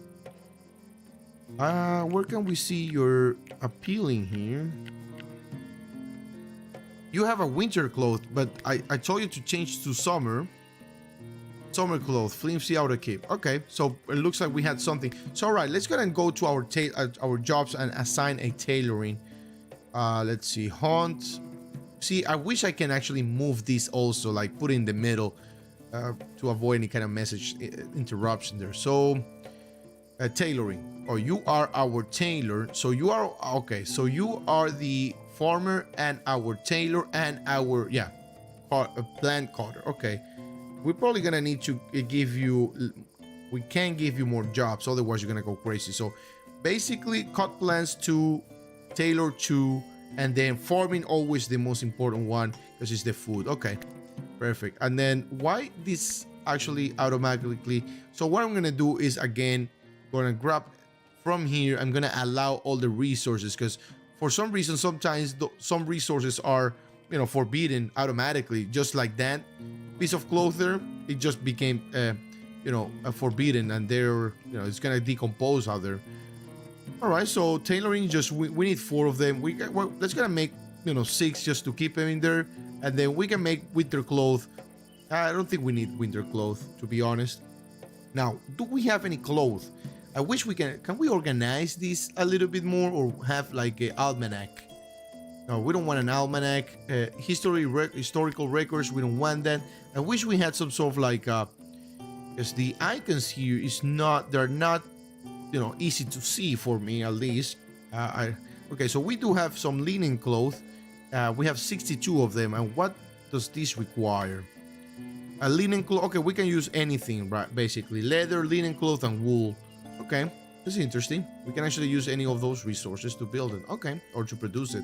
[SPEAKER 1] Where can we see your appealing here? You have a winter cloth, but I told you to change to summer. Summer cloth, flimsy outer cape. Okay, so it looks like we had something. So all right, let's go ahead and go to our jobs and assign a tailoring. Let's see, hunt. See, I wish I can actually move this also, like put it in the middle, to avoid any kind of message interruption there. So tailoring. Oh, you are our tailor. So you are okay. So you are the farmer and our tailor and our plant cutter. Okay, we're probably gonna need to give you. We can't give you more jobs, otherwise you're gonna go crazy. So basically, cut plants to, tailor to, and then farming always the most important one because it's the food. Okay, perfect. And then why this actually automatically? So what I'm gonna do is again gonna grab from here. I'm gonna allow all the resources because for some reason sometimes some resources are forbidden automatically, just like that piece of cloth there. It just became forbidden, and they're it's gonna decompose out there. All right, so tailoring, just we need 4 of them. Well, let's gonna make 6 just to keep them in there, and then we can make winter clothes. I don't think we need winter clothes, to be honest. Now, do we have any clothes? I wish we can we organize this a little bit more, or have like an almanac? No, we don't want an almanac. Historical records, we don't want that. I wish we had some sort of like because the icons here they're not easy to see for me, at least. Okay, so we do have some linen cloth. We have 62 of them. And what does this require? A linen cloth. Okay, we can use anything, right? Basically, leather, linen cloth, and wool. Okay, this is interesting. We can actually use any of those resources to build it. Okay, or to produce it.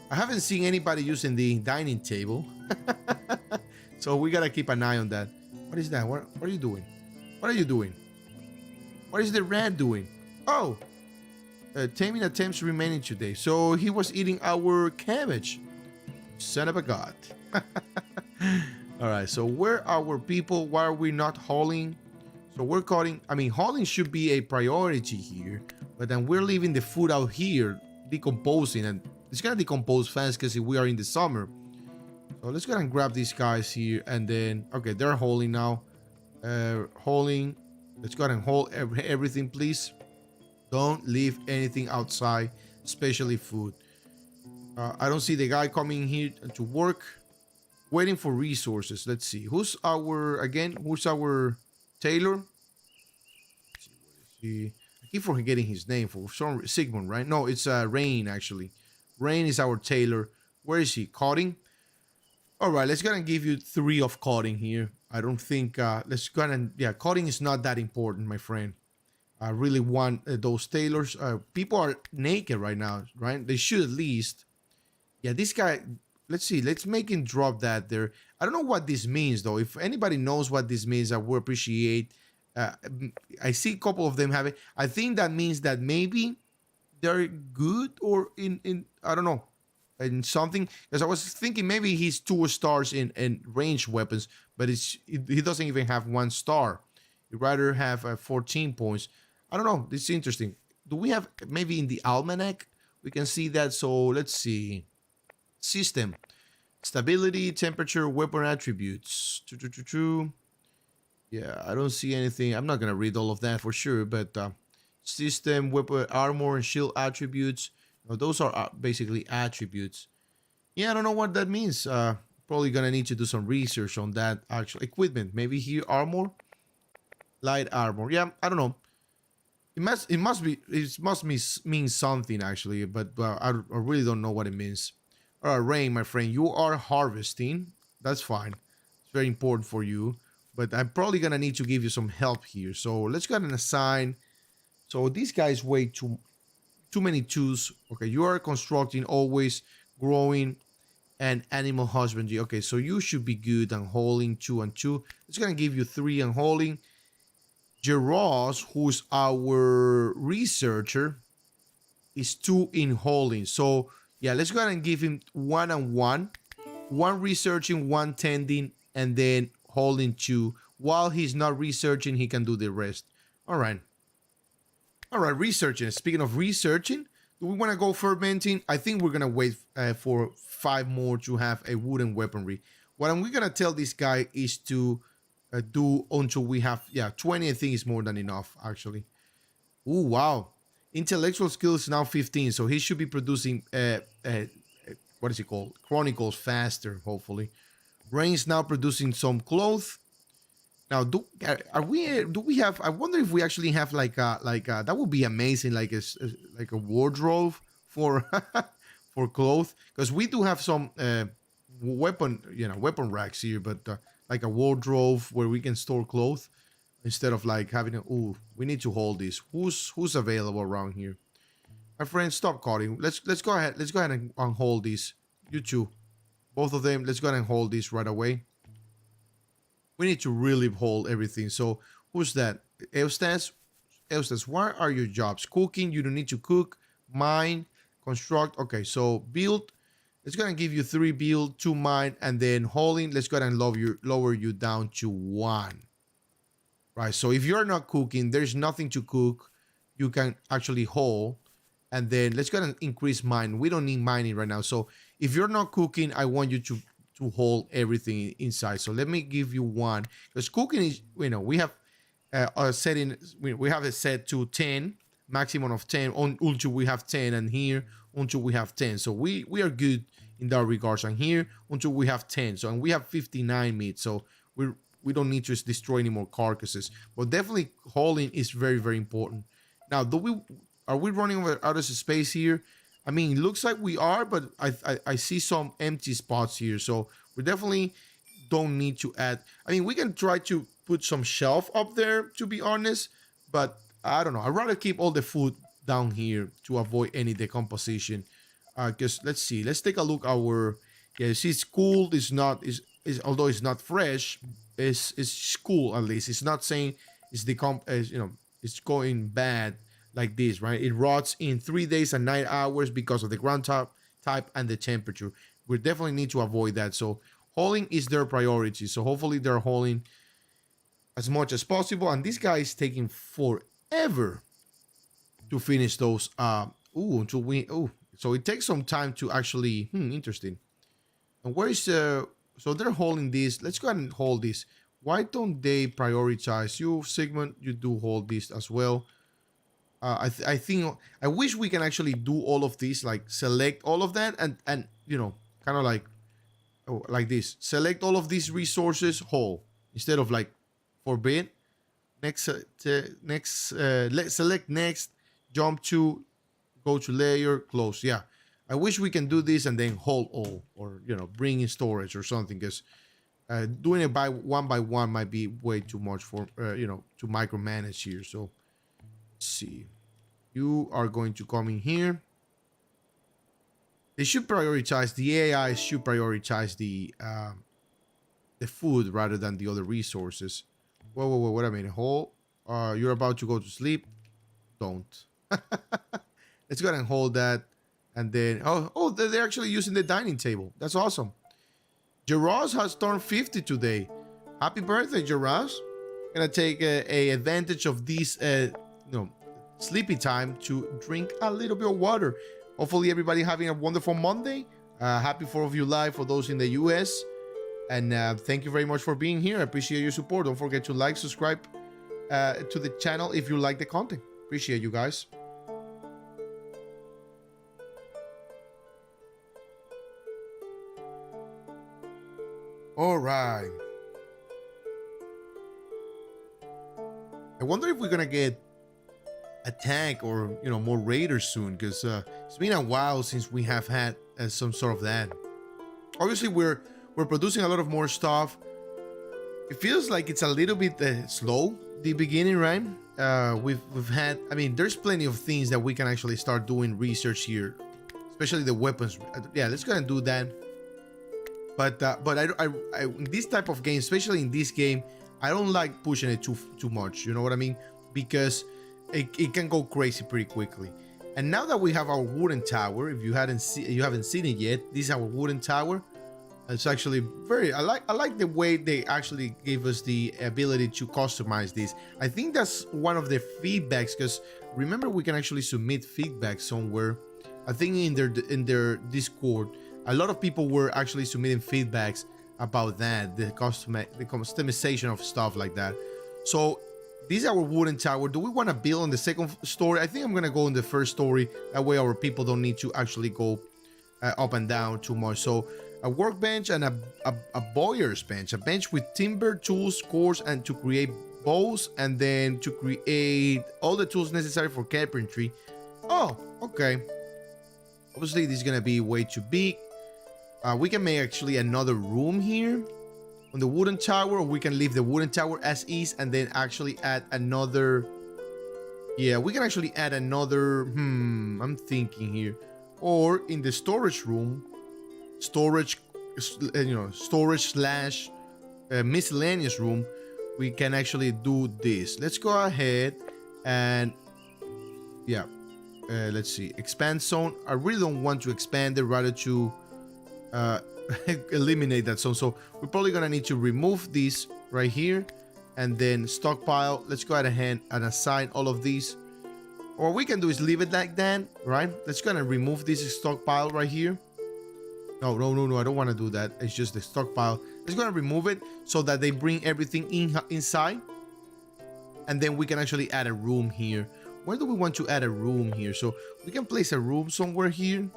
[SPEAKER 1] I haven't seen anybody using the dining table, so we gotta keep an eye on that. What is that? What are you doing? What are you doing? What is the rat doing? Oh, taming attempts remaining today. So he was eating our cabbage. Son of a god. All right, so where are our people? Why are we not hauling? So we're cutting. I mean, hauling should be a priority here, but then we're leaving the food out here decomposing, and it's gonna decompose fast because we are in the summer. So let's go and grab these guys here, and then okay, they're hauling now. Hauling. Let's go ahead and haul everything, please. Don't leave anything outside, especially food. I don't see the guy coming here to work. Waiting for resources. Let's see. Who's our tailor? Let's see, where is he? I keep forgetting his name for some Sigmund, right? No, it's Rain actually. Rain is our tailor. Where is he? Cutting? All right, let's go ahead and give you 3 of cutting here. I don't think let's go ahead and cutting is not that important, my friend. I really want those tailors. People are naked right now, right? They should at least. Yeah, this guy. Let's see. Let's make him drop that there. I don't know what this means though. If anybody knows what this means, I would appreciate. I see a couple of them have it. I think that means that maybe they're good, or in I don't know, in something. Because I was thinking maybe he's 2 stars in ranged weapons, but he doesn't even have 1 star. He'd rather have 14 points. I don't know. This is interesting. Do we have maybe in the almanac we can see that? So let's see. System, stability, temperature, weapon attributes. Yeah, I don't see anything. I'm not gonna read all of that for sure, but system, weapon, armor, and shield attributes. Those are basically attributes. Yeah, I don't know what that means. Probably gonna need to do some research on that. Actual equipment, maybe here armor, light armor. Yeah, I don't know. Mean something actually, but I really don't know what it means. All right, Rain, my friend, you are harvesting. That's fine. It's very important for you. But I'm probably gonna need to give you some help here. So let's go ahead and assign. So these guys weigh too many twos. Okay, you are constructing, always growing, and animal husbandry. Okay, so you should be good on hauling 2 and 2. It's gonna give you 3 on hauling. Jeros, who's our researcher, is 2 in hauling. So yeah, let's go ahead and give him 1 and 1. 1 researching, 1 tending, and then hauling 2. while he's not researching, he can do the rest. All right. All right, researching. Speaking of researching, do we want to go fermenting? I think we're going to wait for 5 more to have a wooden weaponry. What we're going to tell this guy is to do until we have, yeah, 20, I think is more than enough, actually. Oh, wow. Intellectual skills now 15, so he should be producing, what is it called? Chronicles faster, hopefully. Rain's now producing some clothes. Now, are we? Do we have? I wonder if we actually have that would be amazing, like a wardrobe for for clothes, because we do have some weapon racks here, but like a wardrobe where we can store clothes instead of like having a. Ooh, we need to hold this. Who's available around here? My friend, stop calling. Let's go ahead. Let's go ahead and hold this. You two, both of them. Let's go ahead and hold this right away. We need to really hold everything. So who's that? Eustace? Eustace, what are your jobs? Cooking, you don't need to cook. Mine, construct. Okay, so build. It's gonna give you 3 build, 2 mine, and then hauling. Let's go ahead and lower you down to 1. Right. So if you're not cooking, there's nothing to cook. You can actually haul. And then let's go ahead and increase mine. We don't need mining right now. So if you're not cooking, I want you to hold everything inside. So let me give you 1, because cooking is, we have a setting, we have it set to 10, maximum of 10 on until we have 10, and here until we have 10. So we are good in that regards, and here until we have 10. So, and we have 59 meat, so we don't need to destroy any more carcasses, but definitely hauling is very, very important. Now, are we running out of space here? I mean, it looks like we are, but I see some empty spots here. So we definitely don't need to add. I mean, we can try to put some shelf up there, to be honest. But I don't know. I'd rather keep all the food down here to avoid any decomposition. Because let's see. Let's take a look. Yeah, see, it's cool. It's not, although it's not fresh, it's cool at least. It's not saying it's it's going bad like this, right? It rots in 3 days and 9 hours because of the ground type and the temperature. We definitely need to avoid that. So hauling is their priority. So hopefully they're hauling as much as possible. And this guy is taking forever to finish those. So it takes some time to actually. Interesting. And where is so they're holding this. Let's go ahead and hold this. Why don't they prioritize you, Sigmund? You do hold this as well. I think I wish we can actually do all of these, like select all of that and kind of like this. Select all of these resources whole instead of like forbid. Next, select next, jump to, go to layer, close. Yeah, I wish we can do this and then hold all, or bring in storage or something, because doing it by one might be way too much for to micromanage here. So see, you are going to come in here. They should prioritize, the AI should prioritize the food rather than the other resources. Whoa, what I mean, hold. You're about to go to sleep. Don't. Let's go ahead and hold that. And then they're actually using the dining table. That's awesome. Jaraz has turned 50 today. Happy birthday, Jaraz. Gonna take a advantage of this sleepy time to drink a little bit of water. Hopefully everybody having a wonderful Monday. Happy 4th of July for those in the US. And thank you very much for being here. I appreciate your support. Don't forget to like, subscribe to the channel if you like the content. Appreciate you guys. All right. I wonder if we're gonna get attack or more raiders soon, because it's been a while since we have had some sort of that. Obviously we're producing a lot of more stuff. It feels like it's a little bit slow the beginning, right? We've had, I mean, there's plenty of things that we can actually start doing research here, especially the weapons. Yeah, let's go and do that. But I in this type of game, especially in this game, I don't like pushing it too much. You know what I mean? Because it can go crazy pretty quickly. And now that we have our wooden tower, if you haven't seen it yet, this is our wooden tower. It's actually very. I like the way they actually gave us the ability to customize this. I think that's one of the feedbacks because remember we can actually submit feedback somewhere. I think in their Discord, a lot of people were actually submitting feedbacks about that, the customization of stuff like that. So this is our wooden tower. Do we want to build on the second story? I think I'm gonna go in the first story. That way our people don't need to actually go up and down too much. So a workbench and a bowyer's bench, a bench with timber, tools, cores, and to create bows, and then to create all the tools necessary for carpentry. Oh, okay. Obviously, this is gonna be way too big. We can make actually another room here on the wooden tower, or we can leave the wooden tower as is and then actually add another. Yeah, we can actually add another. I'm thinking here. Or in the storage room, storage, storage slash miscellaneous room, we can actually do this. Let's go ahead and yeah, let's see, expand zone. I really don't want to expand it, rather to uh, eliminate that zone. So we're probably gonna need to remove this right here and then stockpile. Let's go ahead and assign all of these. Or what we can do is leave it like that, right? Let's go and remove this stockpile right here. No, I don't want to do that. It's just the stockpile. Let's go and remove it so that they bring everything inside. And then we can actually add a room here. Where do we want to add a room here? So we can place a room somewhere here.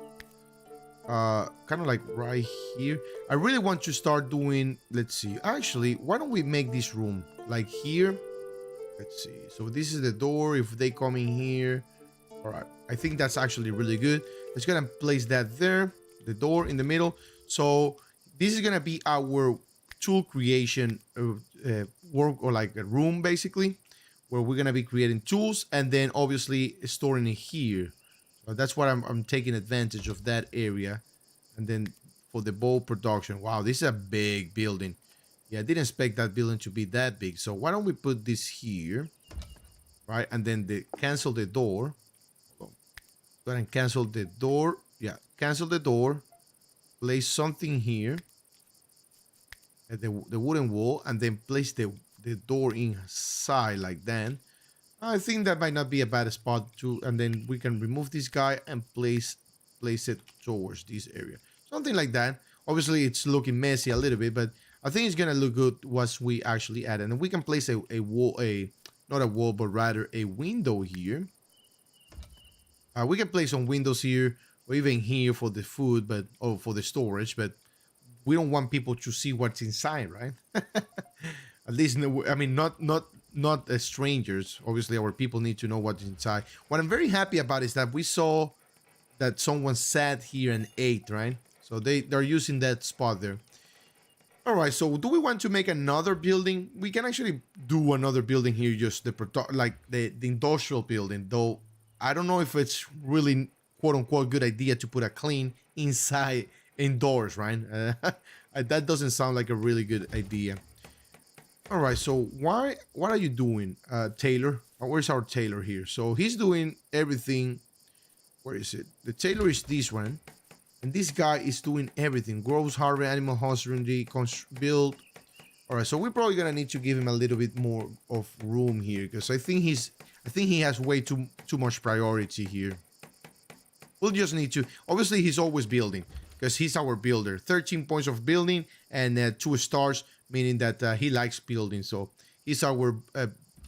[SPEAKER 1] Kind of like right here. I really want to start doing, let's see. Actually, why don't we make this room like here? Let's see. So this is the door. If they come in here, all right. I think that's actually really good. Let's go and place that there. The door in the middle. So this is gonna be our tool creation work, or like a room basically, where we're gonna be creating tools and then obviously storing it here. So that's what I'm taking advantage of that area. And then for the bow production, wow, this is a big building. Yeah, I didn't expect that building to be that big. So why don't we put this here, right? And then cancel the door. Go ahead and cancel the door. Yeah, cancel the door. Place something here at the wooden wall, and then place the door inside like that. I think that might not be a bad spot to, and then we can remove this guy and place it towards this area. Something like that. Obviously, it's looking messy a little bit, but I think it's gonna look good once we actually add it. And we can place a wall, not a wall, but rather a window here. We can place some windows here, or even here for the food, or for the storage. But we don't want people to see what's inside, right? At least, I mean, not as strangers. Obviously, our people need to know what's inside. What I'm very happy about is that we saw that someone sat here and ate, right? So they're using that spot there. All right, so do we want to make another building? We can actually do another building here, just the industrial building, though I don't know if it's really quote unquote good idea to put a clean inside indoors, right? That doesn't sound like a really good idea. All right, so what are you doing, Taylor? Where's our Taylor here? So he's doing everything. Where is it? The Taylor is this one. And this guy is doing everything. Grows, harvest, animal husbandry, build. All right, so we're probably gonna need to give him a little bit more of room here, because I think he has way too much priority here. We'll just need to. Obviously, he's always building because he's our builder. 13 points of building and 2 stars, meaning that he likes building. So he's our.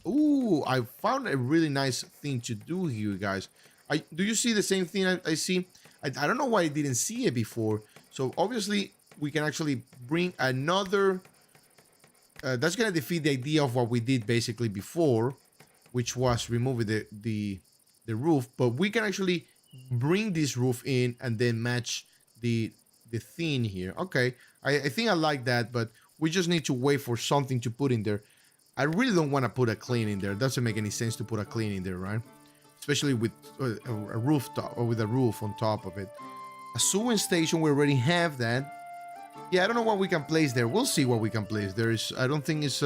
[SPEAKER 1] Ooh, I found a really nice thing to do here, guys. Do you see the same thing I see? I don't know why I didn't see it before. So obviously we can actually bring another. That's gonna defeat the idea of what we did basically before, which was removing the roof. But we can actually bring this roof in and then match the thing here. Okay, I think I like that, but we just need to wait for something to put in there. I really don't want to put a clean in there. It doesn't make any sense to put a clean in there, right? Especially with a rooftop, or with a roof on top of it. A sewing station, we already have that. Yeah, I don't know what we can place there. We'll see what we can place there. I don't think it's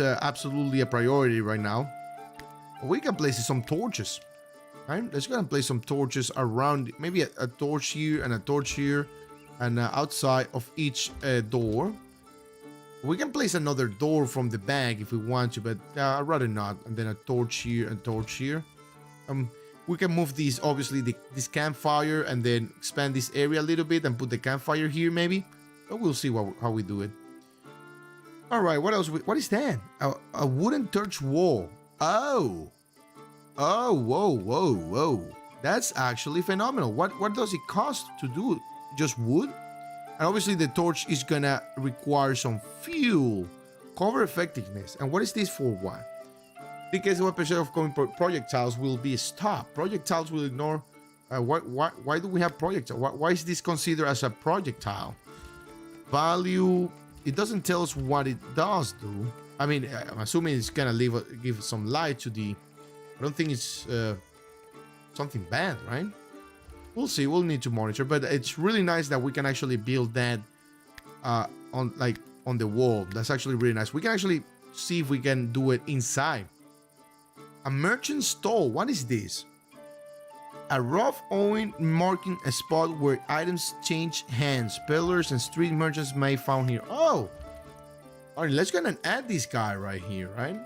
[SPEAKER 1] absolutely a priority right now. But we can place some torches, right? Let's go and place some torches around. Maybe a torch here and a torch here. and outside of each door. We can place another door from the back if we want to, but I'd rather not. And then a torch here and torch here. Um, we can move these, obviously, this campfire, and then expand this area a little bit and put the campfire here, maybe. But we'll see how we do it. All right, what else? What is that? A wooden torch wall. Oh, whoa. That's actually phenomenal. What does it cost to do it? Just wood? And obviously the torch is gonna require some fuel. Cover effectiveness. And what is this for? What? Because 1% of coming projectiles will be stopped. Projectiles will ignore. Why do we have projectiles? Why is this considered as a projectile? Value. It doesn't tell us what it does do. I mean, I'm assuming it's gonna give some light to the. I don't think it's something bad, right? We'll see. We'll need to monitor, but it's really nice that we can actually build that on the wall. That's actually really nice. We can actually see if we can do it inside. A merchant stall. What is this? A rough owing marking a spot where items change hands. Peddlers and street merchants may found here. Oh, all right. Let's go and add this guy right here, right?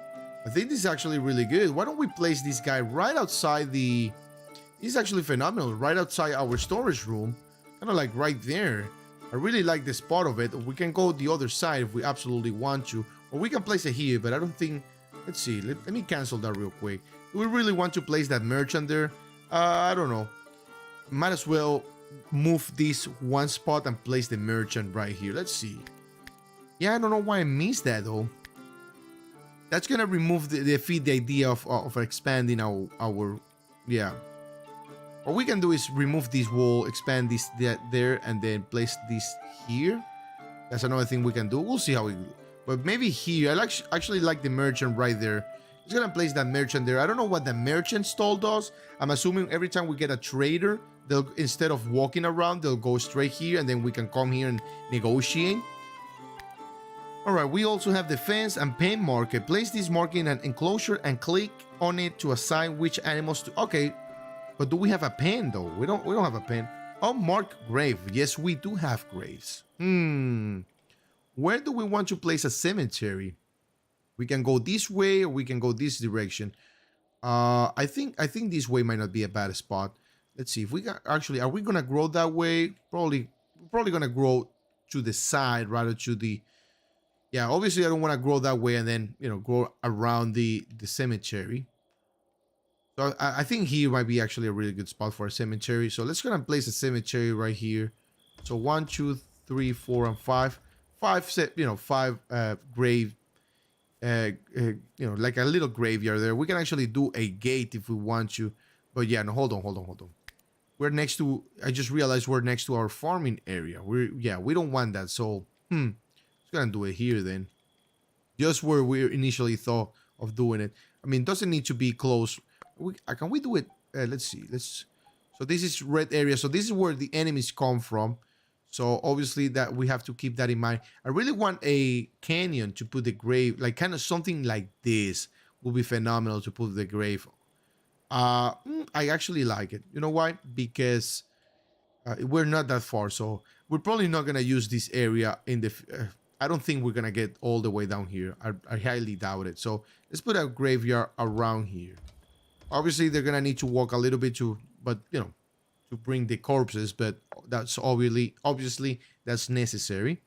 [SPEAKER 1] I think this is actually really good. Why don't we place this guy right outside the... He's actually phenomenal. Right outside our storage room. Kind of like right there. I really like the spot of it. We can go the other side if we absolutely want to. Or we can place it here, but I don't think... Let's see. Let me cancel that real quick. Do we really want to place that merchant there? I don't know. Might as well move this one spot and place the merchant right here. Let's see. Yeah, I don't know why I missed that though. That's gonna remove defeat the idea of expanding our yeah. What we can do is remove this wall, expand this there, and then place this here. That's another thing we can do. We'll see how we. But maybe here. I actually like the merchant right there. Just gonna place that merchant there. I don't know what the merchant stall does. I'm assuming every time we get a trader, they'll, instead of walking around, they'll go straight here, and then we can come here and negotiate. All right, we also have the fence and pen market. Place this market in an enclosure and click on it to assign which animals to. Okay, but do we have a pen though? We don't have a pen. Oh, mark grave. Yes, we do have graves. Where do we want to place a cemetery? We can go this way or we can go this direction. I think this way might not be a bad spot. Let's see if we got actually. Are we gonna grow that way? Probably gonna grow to the side rather to the. Yeah, obviously I don't want to grow that way and then grow around the cemetery. So I think here might be actually a really good spot for a cemetery. So let's go and place a cemetery right here. So 1, 2, 3, 4, and 5. Five grave. Like a little graveyard there. We can actually do a gate if we want to. But yeah, no, hold on. We're next to. I just realized we're next to our farming area. We don't want that. So just gonna do it here then. Just where we initially thought of doing it. I mean, it doesn't need to be close. Can we do it? Let's see. So this is red area. So this is where the enemies come from. So obviously that we have to keep that in mind. I really want a canyon to put the grave, like kind of something like this will be phenomenal to put the grave. I actually like it. You know why? Because we're not that far. So we're probably not going to use this area in the... I don't think we're going to get all the way down here. I highly doubt it. So let's put a graveyard around here. Obviously, they're going to need to walk a little bit to bring the corpses, but that's obviously that's necessary.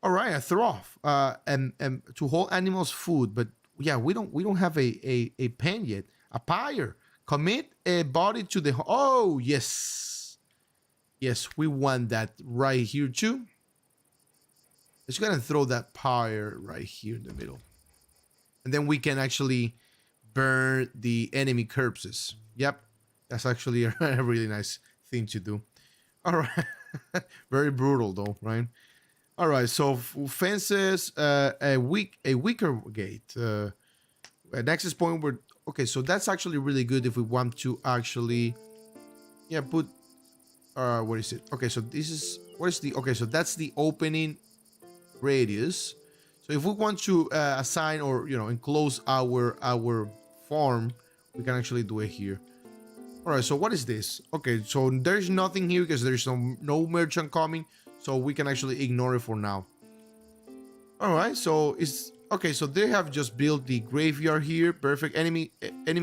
[SPEAKER 1] All right, a trough, and to hold animals' food, but yeah, we don't have a pen yet. A pyre, commit a body to the. Oh yes, we want that right here too. Let's go ahead and throw that pyre right here in the middle, and then we can actually burn the enemy corpses. Yep. That's actually a really nice thing to do. All right. Very brutal though, right? All right. So fences, a weaker gate, an access point where. Okay, so that's actually really good if we want to actually, put. What is it? Okay, so this is what is the? Okay, so that's the opening radius. So if we want to assign or enclose our farm, we can actually do it here. All right, so what is this? Okay, so there's nothing here because there's no merchant coming, so we can actually ignore it for now. All right, so it's okay. So they have just built the graveyard here. Perfect. Enemy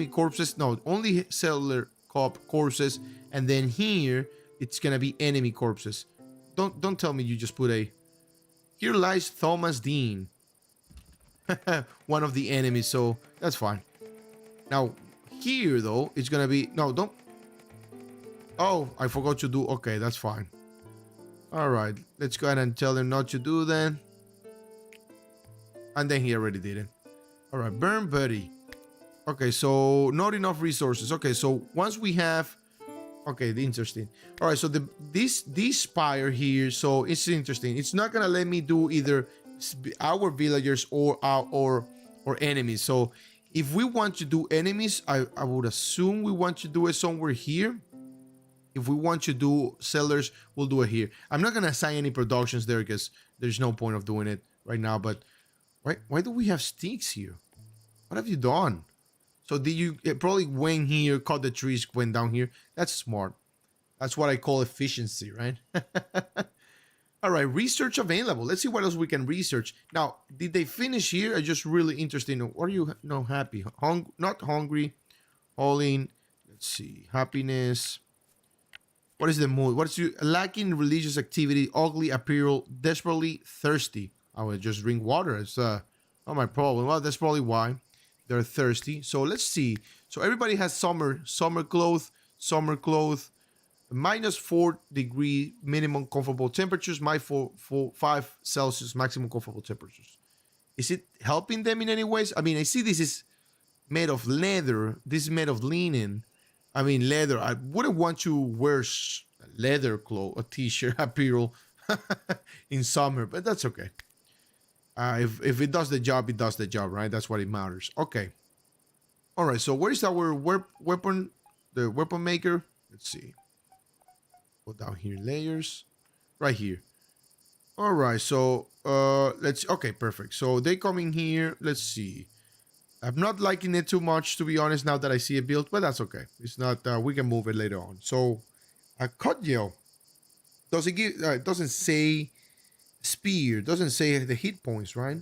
[SPEAKER 1] corpses. No, only settler corpses, and then here it's gonna be enemy corpses. Don't tell me you just put a. Here lies Thomas Dean, one of the enemies. So that's fine. Now here though, it's gonna be no. Don't. Oh, I forgot to do. Okay, that's fine. All right, let's go ahead and tell them not to do then. And then he already did it. All right, burn buddy. Okay, so not enough resources. Okay, so once we have, okay, interesting. All right, so this spire here, so it's interesting. It's not gonna let me do either our villagers or enemies. So if we want to do enemies, I would assume we want to do it somewhere here. If we want to do sellers, we'll do it here. I'm not gonna assign any productions there because there's no point of doing it right now. But why do we have sticks here? What have you done? So did you it probably went here, cut the trees, went down here? That's smart. That's what I call efficiency, right? All right, research available. Let's see what else we can research. Now, did they finish here? I just really interested. What are you no happy? Not hungry. All in. Let's see. Happiness. What is the mood? What is you lacking religious activity, ugly apparel, desperately thirsty? I would just drink water. It's not my problem. Well, that's probably why they're thirsty. So let's see. So everybody has summer clothes, -4 degree minimum comfortable temperatures, -5 Celsius maximum comfortable temperatures. Is it helping them in any ways? I mean, I see this is made of leather. This is made of linen. I mean, leather. I wouldn't want to wear leather clothes, a t-shirt, apparel in summer, but that's okay. If it does the job, it does the job, right? That's what it matters. Okay. All right. So where is our weapon? The weapon maker. Let's see. Go down here, layers, right here. All right. So let's. Okay, perfect. So they come in here. Let's see. I'm not liking it too much, to be honest, now that I see it built, but that's okay. It's not, we can move it later on. So, a cudgel. Does it give, it doesn't say spear, doesn't say the hit points, right?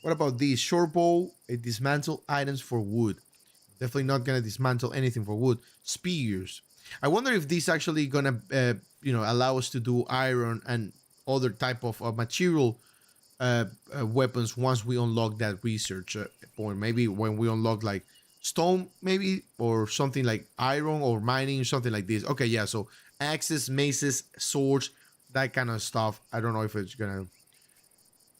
[SPEAKER 1] What about this? Short bow, dismantle items for wood. Definitely not going to dismantle anything for wood. Spears. I wonder if this actually going to, allow us to do iron and other type of material weapons once we unlock that research point. Maybe when we unlock like stone, maybe, or something like iron or mining, something like this. Okay, yeah. So axes, maces, swords, that kind of stuff. I don't know if it's gonna.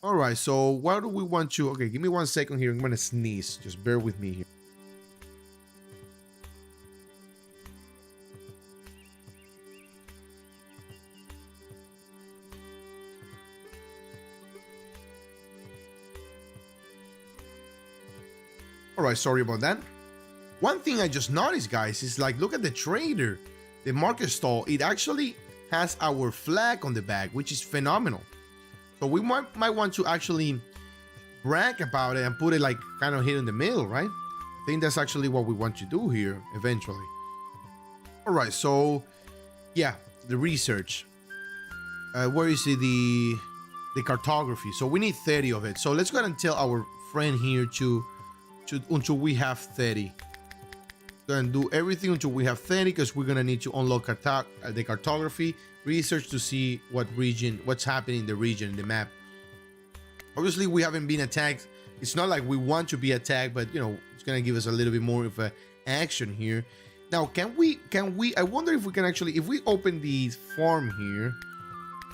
[SPEAKER 1] All right. So what do we want to? Okay, give me 1 second here. I'm gonna sneeze. Just bear with me here. All right, sorry about that. One thing I just noticed, guys, is like, look at the trader, the market stall. It actually has our flag on the back, which is phenomenal. So we might want to actually brag about it and put it like kind of here in the middle, right? I think that's actually what we want to do here eventually. All right, so yeah, the research. Where is it? The cartography. So we need 30 of it. So let's go ahead and tell our friend here to until we have 30. Gonna do everything until we have 30 because we're gonna need to unlock the cartography research to see what's happening in the region, in the map. Obviously, we haven't been attacked. It's not like we want to be attacked, but it's gonna give us a little bit more of a action here. Now, can we? I wonder if we can actually, if we open the farm here.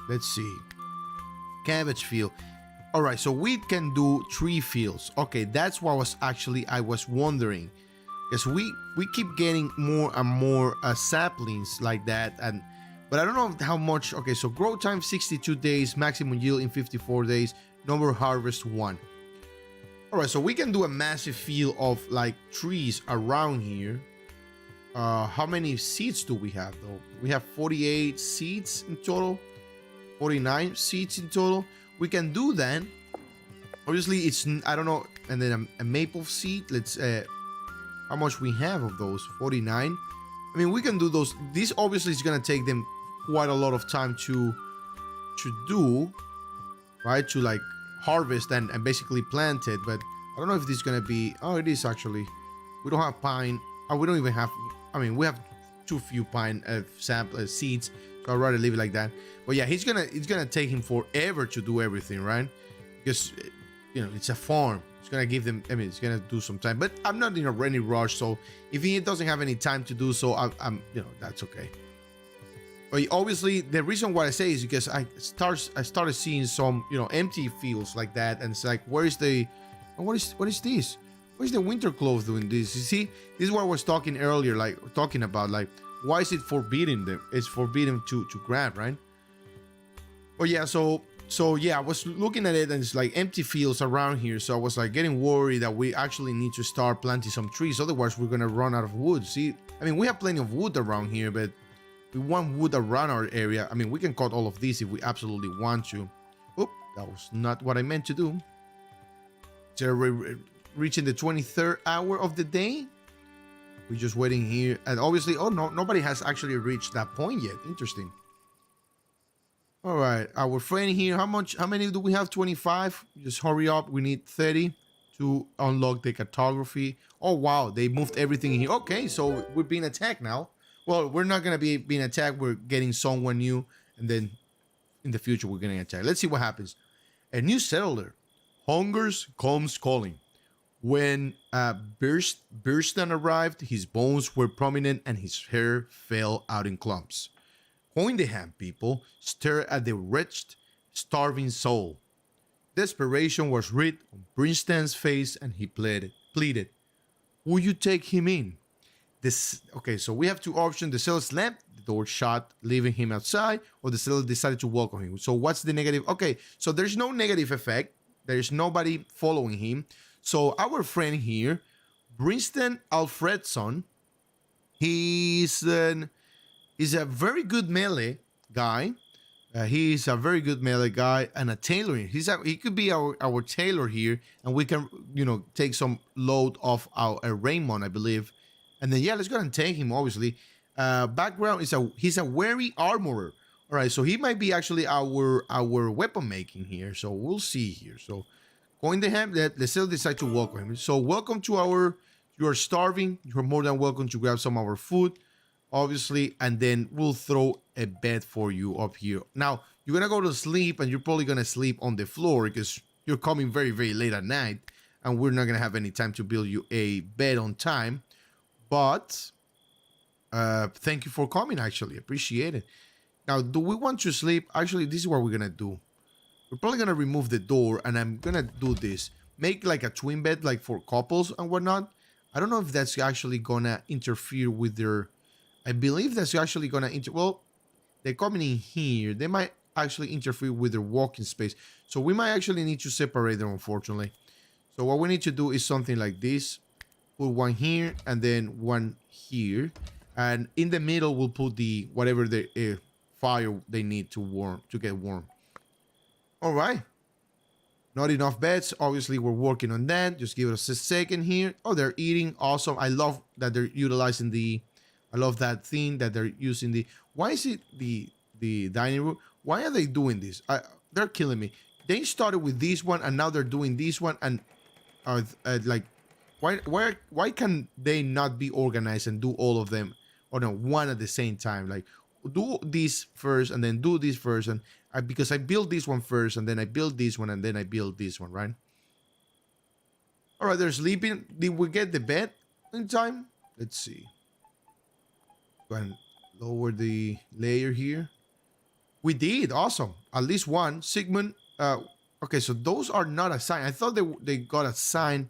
[SPEAKER 1] Let's see. Cabbage field. All right, so we can do 3 fields. Okay, that's what I was wondering, because we keep getting more and more saplings like that, but I don't know how much. Okay, so grow time 62 days, maximum yield in 54 days, number of harvest 1. All right, so we can do a massive field of like trees around here. How many seeds do we have though? We have 48 seeds in total, 49 seeds in total. We can do that. Obviously, it's, I don't know. And then a maple seed. Let's how much we have of those? 49. I mean, we can do those. This obviously is gonna take them quite a lot of time to do, right? To like harvest and basically plant it. But I don't know if this is gonna be. Oh, it is actually. We don't have pine. Oh, we don't even have. I mean, we have too few pine sample seeds. So I'd rather leave it like that. But yeah, it's gonna take him forever to do everything, right? Because it's a farm. It's gonna give them. I mean, it's gonna do some time. But I'm not in any rush. So if he doesn't have any time to do so, I'm that's okay. But obviously, the reason why I say is because I started seeing some empty fields like that, and it's like, what is this? What is the winter clothes doing this? You see, this is what I was talking earlier, talking about, like, why is it forbidden them? It's forbidden to grab, right? But yeah, so yeah, I was looking at it and it's like empty fields around here. So I was like getting worried that we actually need to start planting some trees, otherwise we're gonna run out of wood. See, I mean, we have plenty of wood around here, but we want wood around our area. I mean, we can cut all of these if we absolutely want to. Oop, that was not what I meant to do. So we're reaching the 23rd hour of the day. We're just waiting here, and obviously, oh no, nobody has actually reached that point yet. Interesting. All right, our friend here. How many do we have? 25. Just hurry up. We need 30 to unlock the cartography. Oh wow, they moved everything in here. Okay, so we're being attacked now. Well, we're not gonna be being attacked. We're getting someone new, and then in the future we're getting attacked. Let's see what happens. A new settler. Hungers comes calling. When Burston arrived, his bones were prominent and his hair fell out in clumps. Hoindeham people stared at the wretched, starving soul. Desperation was writ on Brinston's face, and he pleaded, "Will you take him in?" Okay, so we have two options. The seller slammed the door shut, leaving him outside, or the seller decided to welcome him. So what's the negative? Okay, so there's no negative effect. There's nobody following him. So our friend here, Brinston Alfredson, he's a very good melee guy. He's a very good melee guy and a tailor. He could be our tailor here, and we can take some load off our Raymond, I believe. And then yeah, let's go ahead and take him. Obviously, background is he's a wary armorer. All right, so he might be actually our weapon making here. So we'll see here. So going to him, let's still decide to welcome him. So welcome to our. You are starving. You're more than welcome to grab some of our food, obviously, and then we'll throw a bed for you up here. Now you're gonna go to sleep, and you're probably gonna sleep on the floor because you're coming very, very late at night, and we're not gonna have any time to build you a bed on time. But thank you for coming. Actually, appreciate it. Now, do we want to sleep? Actually, this is what we're gonna do. We're probably gonna remove the door, and I'm gonna do this. Make like a twin bed, like for couples and whatnot. I don't know if that's actually gonna interfere with their. I believe that's actually gonna well, they're coming in here. They might actually interfere with their walking space. So we might actually need to separate them, unfortunately. So what we need to do is something like this. Put one here and then one here. And in the middle, we'll put the whatever the fire they need to get warm. All right. Not enough beds. Obviously, we're working on that. Just give us a second here. Oh, they're eating. Awesome. I love that they're utilizing I love that thing that they're using why is it the dining room? Why are they doing this? They're killing me. They started with this one and now they're doing this one, and like why can they not be organized and do all of them or no one at the same time? Like do this first and then do this first, and because I build this one first and then I build this one and then I build this one, right? All right, they're sleeping. Did we get the bed in time? Let's see. Go ahead and lower the layer here. We did. Awesome. At least one. Sigmund. Okay, so those are not assigned. I thought they got assigned.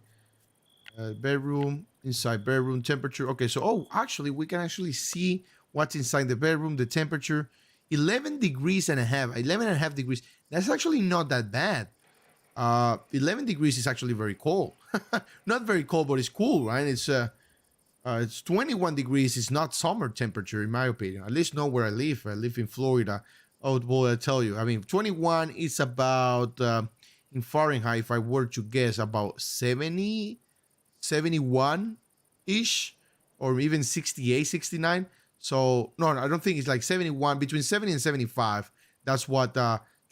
[SPEAKER 1] Bedroom, inside bedroom, temperature. Okay, so actually we can actually see what's inside the bedroom, the temperature. 11 degrees and a half. 11 and a half degrees. That's actually not that bad. 11 degrees is actually very cold. Not very cold, but it's cool, right? It's 21 degrees. It's not summer temperature, in my opinion. At least know where I live. I live in Florida. Oh, boy, I tell you. I mean, 21 is about, in Fahrenheit, if I were to guess, about 70, 71-ish. or even 68, 69. So no, I don't think it's like 71, between 70 and 75. That's what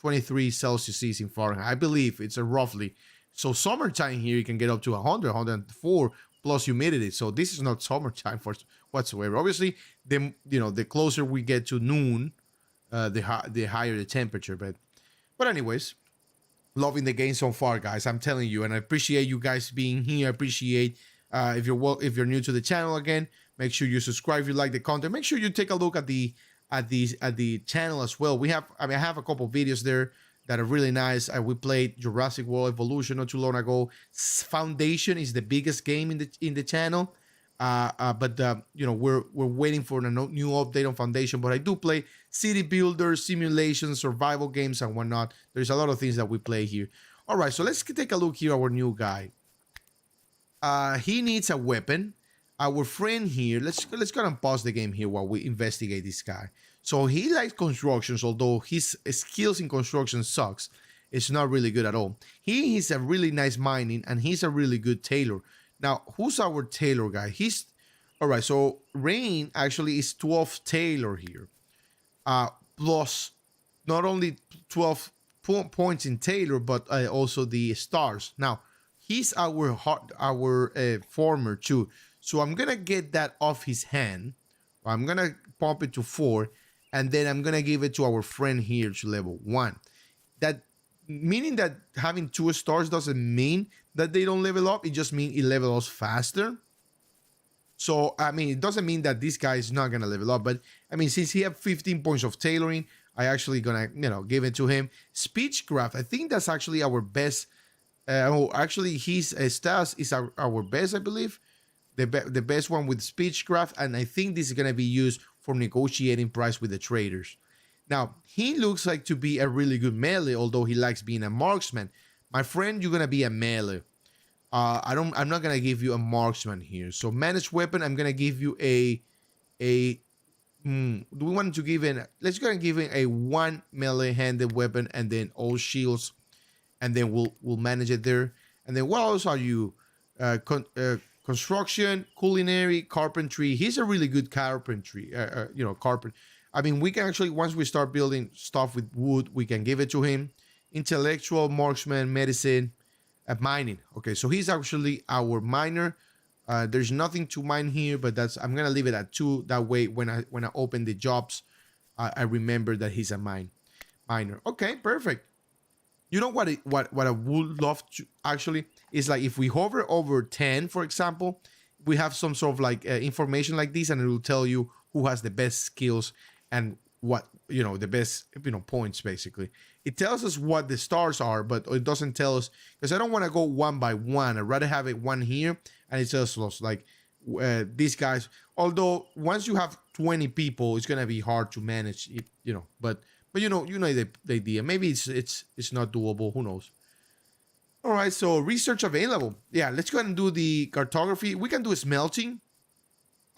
[SPEAKER 1] 23 Celsius is in Fahrenheit. I believe it's a roughly. So summertime here, you can get up to 100, 104 plus humidity. So this is not summertime for whatsoever. Obviously, the closer we get to noon, the higher the temperature. But anyways, loving the game so far, guys. I'm telling you, and I appreciate you guys being here. I appreciate if you're new to the channel again, make sure you subscribe if you like the content. Make sure you take a look at the channel as well. I have a couple videos there that are really nice. We played Jurassic World Evolution not too long ago. Foundation is the biggest game in the channel. But we're waiting for a new update on Foundation. But I do play city builders, simulations, survival games, and whatnot. There's a lot of things that we play here. All right, so let's take a look here. Our new guy. He needs a weapon. Our friend here. Let's go ahead and pause the game here while we investigate this guy. So he likes constructions, although his skills in construction sucks. It's not really good at all. He is a really nice mining, and he's a really good tailor. Now, who's our tailor guy? He's all right. So Rain actually is 12 tailor here, plus not only 12 points in tailor, but also the stars. Now, he's our farmer too. So I'm gonna get that off his hand. I'm gonna pump it to 4, and then I'm gonna give it to our friend here to level 1. That meaning that having 2 stars doesn't mean that they don't level up. It just means it levels faster. So I mean, it doesn't mean that this guy is not gonna level up, but I mean, since he have 15 points of tailoring, I actually gonna give it to him. Speechcraft, I think that's actually our best. Actually, his stats is our best, I believe. The best one with speechcraft, and I think this is gonna be used for negotiating price with the traders. Now, he looks like to be a really good melee, although he likes being a marksman. My friend, you're gonna be a melee. I'm not gonna give you a marksman here. So managed weapon, I'm gonna give you do we want to give in? Let's go and give him a 1 melee handed weapon, and then all shields, and then we'll manage it there. And then what else are you? Construction, culinary, carpentry. He's a really good carpentry. Carpent. I mean, we can actually, once we start building stuff with wood, we can give it to him. Intellectual, marksman, medicine, mining. Okay, so he's actually our miner. There's nothing to mine here, but I'm gonna leave it at 2. That way, when I open the jobs, I remember that he's a miner. Okay, perfect. You know what I would love to actually is, like, if we hover over 10, for example, we have some sort of like information like this, and it will tell you who has the best skills and what the best points. Basically, it tells us what the stars are, but it doesn't tell us, because I don't want to go one by one. I'd rather have it one here, and it tells us like these guys. Although once you have 20 people, it's gonna be hard to manage it, but the idea. Maybe it's not doable. Who knows? All right. So research available. Yeah. Let's go ahead and do the cartography. We can do smelting.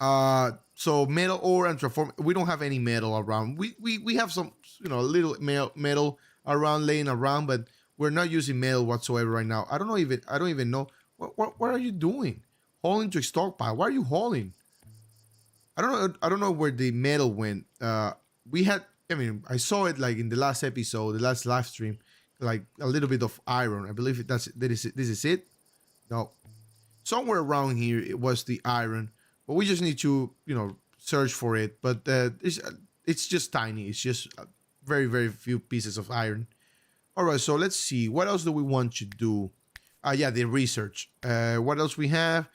[SPEAKER 1] So metal ore and transform. We don't have any metal around. We have some little metal around laying around, but we're not using metal whatsoever right now. I don't even know what are you doing? Hauling to stockpile. Why are you hauling? I don't know where the metal went. We had. I mean, I saw it like in the last episode, the last live stream, like a little bit of iron. I believe this is it. No, somewhere around here it was the iron, but we just need to search for it. But it's just tiny. It's just very very few pieces of iron. All right, so let's see what else do we want to do. Yeah, the research. What else we have?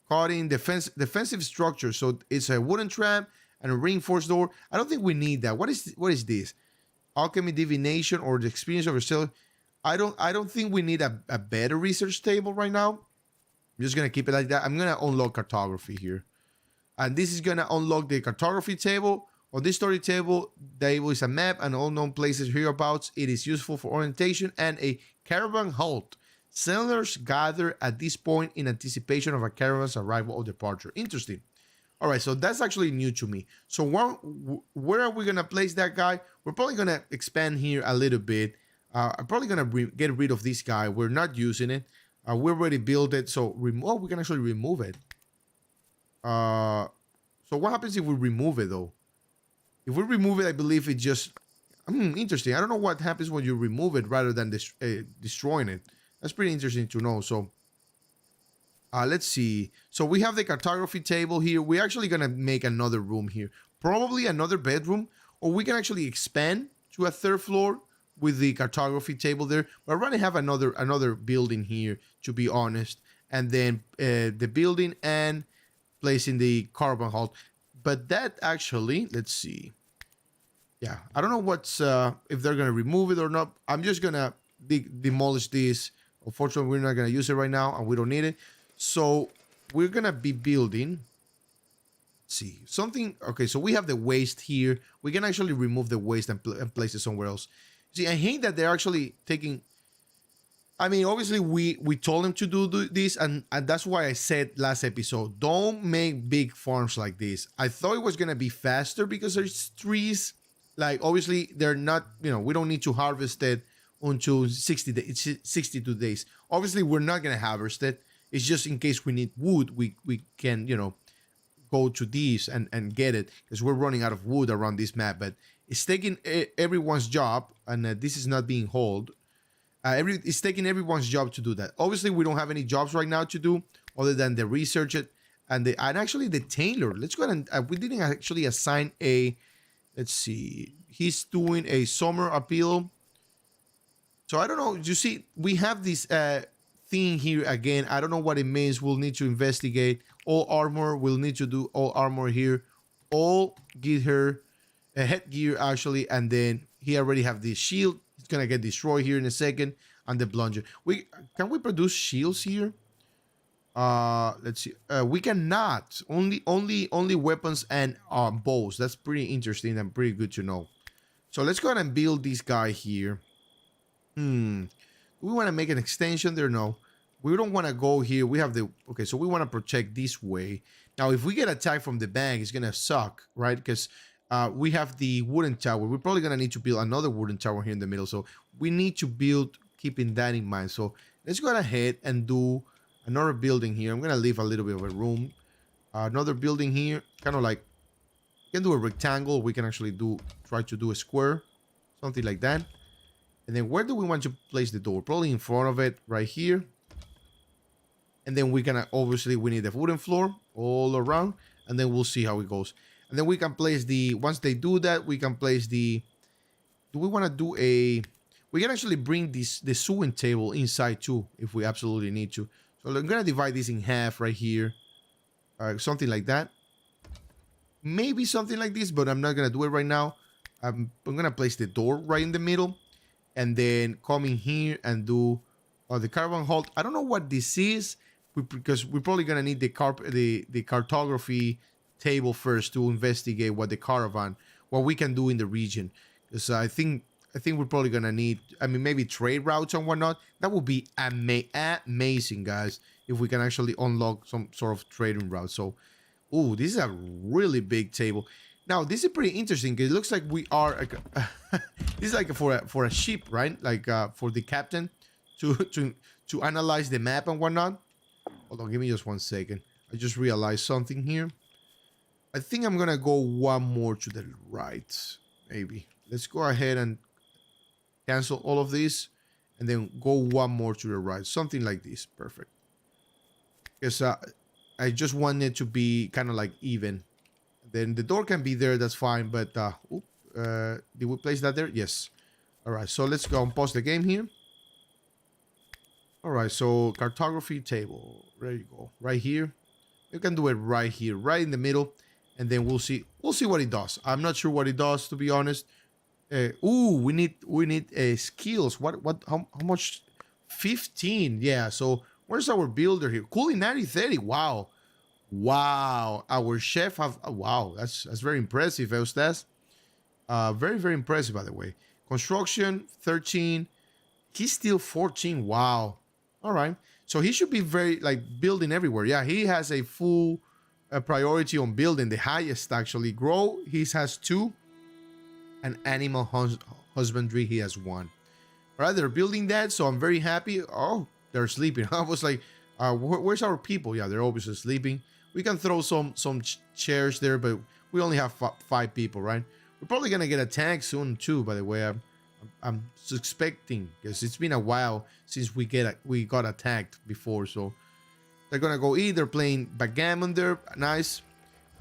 [SPEAKER 1] Cutting defensive structure. So it's a wooden trap and a reinforced door. I don't think we need that. What is this? Alchemy, divination, or the experience of yourself. I don't think we need a better research table right now. I'm just gonna keep it like that. I'm gonna unlock cartography here, and this is gonna unlock the cartography table. On this story table, there is a map and all known places hereabouts. It is useful for orientation and a caravan halt. Settlers gather at this point in anticipation of a caravan's arrival or departure. Interesting. All right, so that's actually new to me. So where are we going to place that guy? We're probably going to expand here a little bit. I'm probably going to get rid of this guy. We're not using it. We already built it, so we can actually remove it. Uh, so what happens if we remove it though? If we remove it, I believe it just interesting. I don't know what happens when you remove it rather than destroying it. That's pretty interesting to know. So let's see. So we have the cartography table here. We're actually gonna make another room here, probably another bedroom, or we can actually expand to a third floor with the cartography table there. But we're gonna have another building here, to be honest, and then the building and placing the carbon halt. But that actually, let's see. Yeah, I don't know what's if they're gonna remove it or not. I'm just gonna demolish this. Unfortunately, we're not gonna use it right now, and we don't need it. So we're gonna be building. Let's see something. Okay, so we have the waste here. We can actually remove the waste and place it somewhere else. See, I hate that they're actually taking. I mean, obviously, we told them to do this, and that's why I said last episode, don't make big farms like this. I thought it was gonna be faster because there's trees. Like, obviously, they're not. We don't need to harvest it until 62 days. Obviously, we're not gonna harvest it. It's just in case we need wood, we can go to these and get it because we're running out of wood around this map. But it's taking everyone's job, and this is not being hauled. It's taking everyone's job to do that. Obviously, we don't have any jobs right now to do other than the research it and actually the tailor. Let's go ahead and we didn't actually assign a. Let's see. He's doing a summer appeal. So I don't know. You see, we have this thing here again. I don't know what it means. We'll need to investigate. All armor. We'll need to do all armor here. All gear, headgear actually, and then he already have this shield. It's gonna get destroyed here in a second, and the plunger. Can we produce shields here? Let's see. We cannot. Only weapons and bows. That's pretty interesting and pretty good to know. So let's go ahead and build this guy here. Do we want to make an extension there? No. We don't want to go here. We have the okay. So we want to protect this way. Now, if we get attacked from the bank, it's gonna suck, right? Because we have the wooden tower. We're probably gonna need to build another wooden tower here in the middle. So we need to build keeping that in mind. So let's go ahead and do another building here. I'm gonna leave a little bit of a room. Another building here, kind of like we can do a rectangle. We can actually try to do a square, something like that. And then where do we want to place the door? Probably in front of it, right here. And then we can obviously we need a wooden floor all around, and then we'll see how it goes. And then we can place once they do that, we can place do we want to do we can actually bring the sewing table inside too if we absolutely need to. So I'm gonna divide this in half right here, something like that. Maybe something like this, but I'm not gonna do it right now. I'm gonna place the door right in the middle, and then come in here and do the carbon halt. I don't know what this is because we're probably gonna need the cartography table first to investigate what we can do in the region. Because I think we're probably gonna need. I mean, maybe trade routes and whatnot. That would be amazing, guys, if we can actually unlock some sort of trading route. So, ooh, this is a really big table. Now, this is pretty interesting because it looks like we are. This is like for a ship, right? Like for the captain to analyze the map and whatnot. Hold on, give me just 1 second. I just realized something here. I think I'm gonna go one more to the right, maybe. Let's go ahead and cancel all of these, and then go one more to the right, something like this. Perfect. Because I just want it to be kind of like even. Then the door can be there, that's fine. But did we place that there? Yes. All right, so let's go and pause the game here. All right, so cartography table. There you go, right here. You can do it right here, right in the middle, and then we'll see what it does. I'm not sure what it does, to be honest. We need skills. How much? 15. Yeah. So where's our builder here? Culinary 30. Wow. Our chef have. Wow. That's very impressive, Eustace. Very very impressive, by the way. Construction 13. He's still 14. Wow. All right. So he should be very like building everywhere. Yeah. He has a full priority on building, the highest actually. Grow. He has 2. And animal husbandry, he has 1. All right, they're building that, so I'm very happy. Oh, they're sleeping. I was like, where's our people? Yeah, they're obviously sleeping. We can throw some chairs there, but we only have 5 people, right? We're probably gonna get attacked soon too. By the way, I'm suspecting because it's been a while since we got attacked before, so they're gonna go either playing backgammon there. Nice,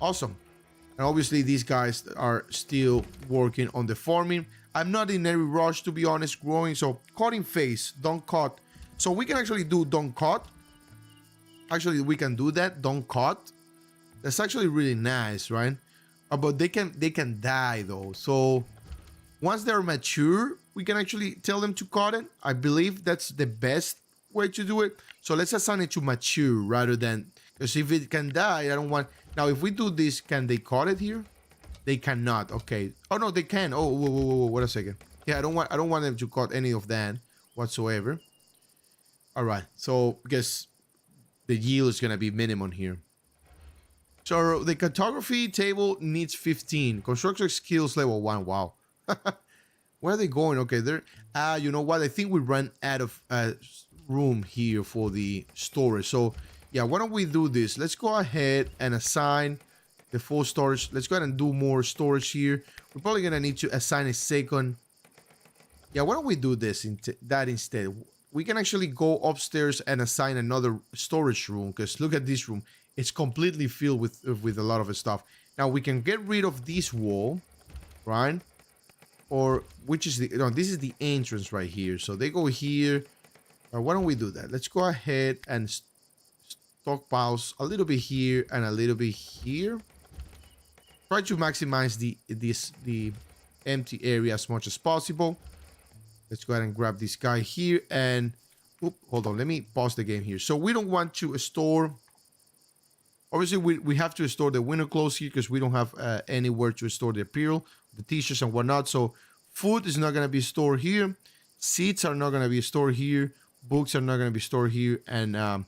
[SPEAKER 1] awesome. And obviously these guys are still working on the farming. I'm not in any rush, to be honest, growing. So cutting phase, don't cut. So we can actually do don't cut. Actually, we can do that, don't cut. That's actually really nice, right? But they can die though. So once they're mature, we can actually tell them to cut it. I believe that's the best way to do it. So let's assign it to mature rather than, because if it can die, I don't want. Now, if we do this, can they cut it here? They cannot. Okay. Oh no, they can. Oh, whoa, wait a second. Yeah, I don't want them to cut any of that whatsoever. All right. So because the yield is gonna be minimum here. So the cartography table needs 15. Construction skills level 1. Wow. Where are they going? Okay, they're you know what? I think we ran out of room here for the storage. So yeah, why don't we do this? Let's go ahead and assign the full storage. Let's go ahead and do more storage here. We're probably gonna need to assign a second. Yeah, why don't we do this instead? We can actually go upstairs and assign another storage room, because look at this room. It's completely filled with a lot of stuff. Now we can get rid of this wall, right? Or which is the no, this is the entrance right here. So they go here. Why don't we do that? Let's go ahead and stockpiles a little bit here and a little bit here. Try to maximize the empty area as much as possible. Let's go ahead and grab this guy here and hold on. Let me pause the game here. So we don't want to store. Obviously, we have to store the winter clothes here because we don't have anywhere to store the apparel, the t-shirts and whatnot. So food is not going to be stored here. Seeds are not going to be stored here. Books are not going to be stored here. And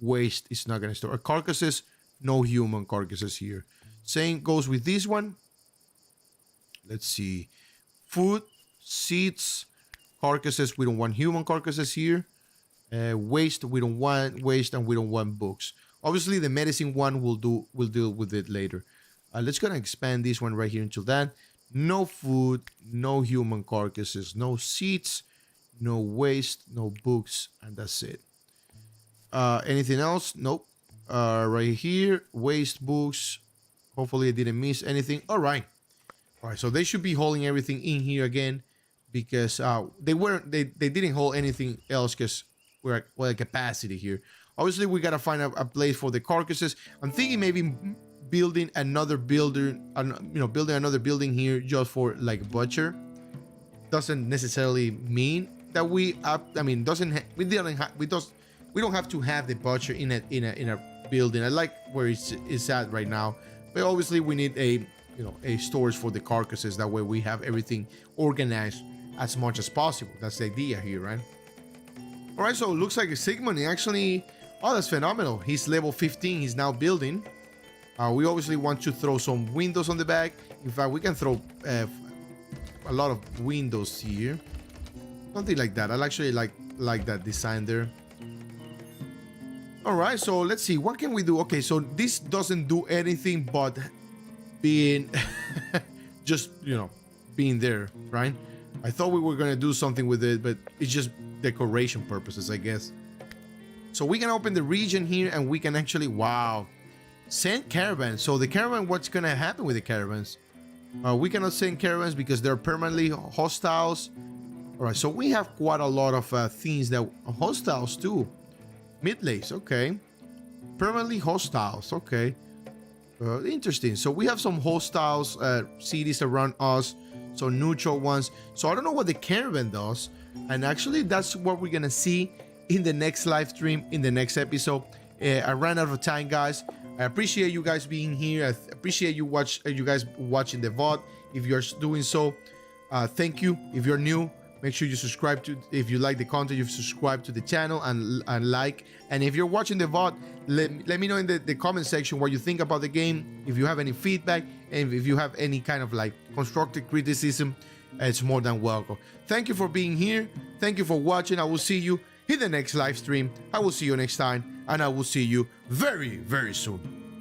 [SPEAKER 1] waste is not going to store. Carcasses, no human carcasses here. Same goes with this one. Let's see. Food, seeds, carcasses. We don't want human carcasses here. Waste, we don't want waste, and we don't want books. Obviously, the medicine one will deal with it later. Let's go and expand this one right here until that. No food, no human carcasses, no seeds, no waste, no books, and that's it. Anything else? Nope. Right here, waste, books. Hopefully I didn't miss anything. All right. So they should be holding everything in here again, because they didn't hold anything else because we're at capacity here. Obviously, we gotta find a place for the carcasses. I'm thinking maybe building another building another building here just for like butcher. Doesn't necessarily mean that we don't have to have the butcher in a building. I like where it's at right now, but obviously we need a storage for the carcasses. That way we have everything organized as much as possible. That's the idea here, right? All right, so it looks like Sigmund actually. Oh, that's phenomenal. He's level 15. He's now building. We obviously want to throw some windows on the back. In fact, we can throw a lot of windows here. Something like that. I actually like that design there. All right, so let's see. What can we do? Okay, so this doesn't do anything but being just, being there, right? I thought we were going to do something with it, but it's just decoration purposes, I guess. So we can open the region here and we can actually, wow, send caravans. So the caravan, what's going to happen with the caravans? We cannot send caravans because they're permanently hostiles. All right, so we have quite a lot of things that are hostiles too. Midlays, okay. Permanently hostiles, okay. Interesting. So we have some hostiles cities around us, so neutral ones. So I don't know what the caravan does. And actually, that's what we're going to see in the next live stream, in the next episode. I ran out of time, guys. I appreciate you guys being here. I appreciate you guys watching the VOD. If you're doing so, thank you. If you're new, make sure you subscribe to. If you like the content, you subscribe to the channel and like. And if you're watching the VOD, let me know in the comment section what you think about the game. If you have any feedback, and if you have any kind of like constructive criticism, it's more than welcome. Thank you for being here. Thank you for watching. I will see you in the next live stream. I will see you next time, and I will see you very, very soon.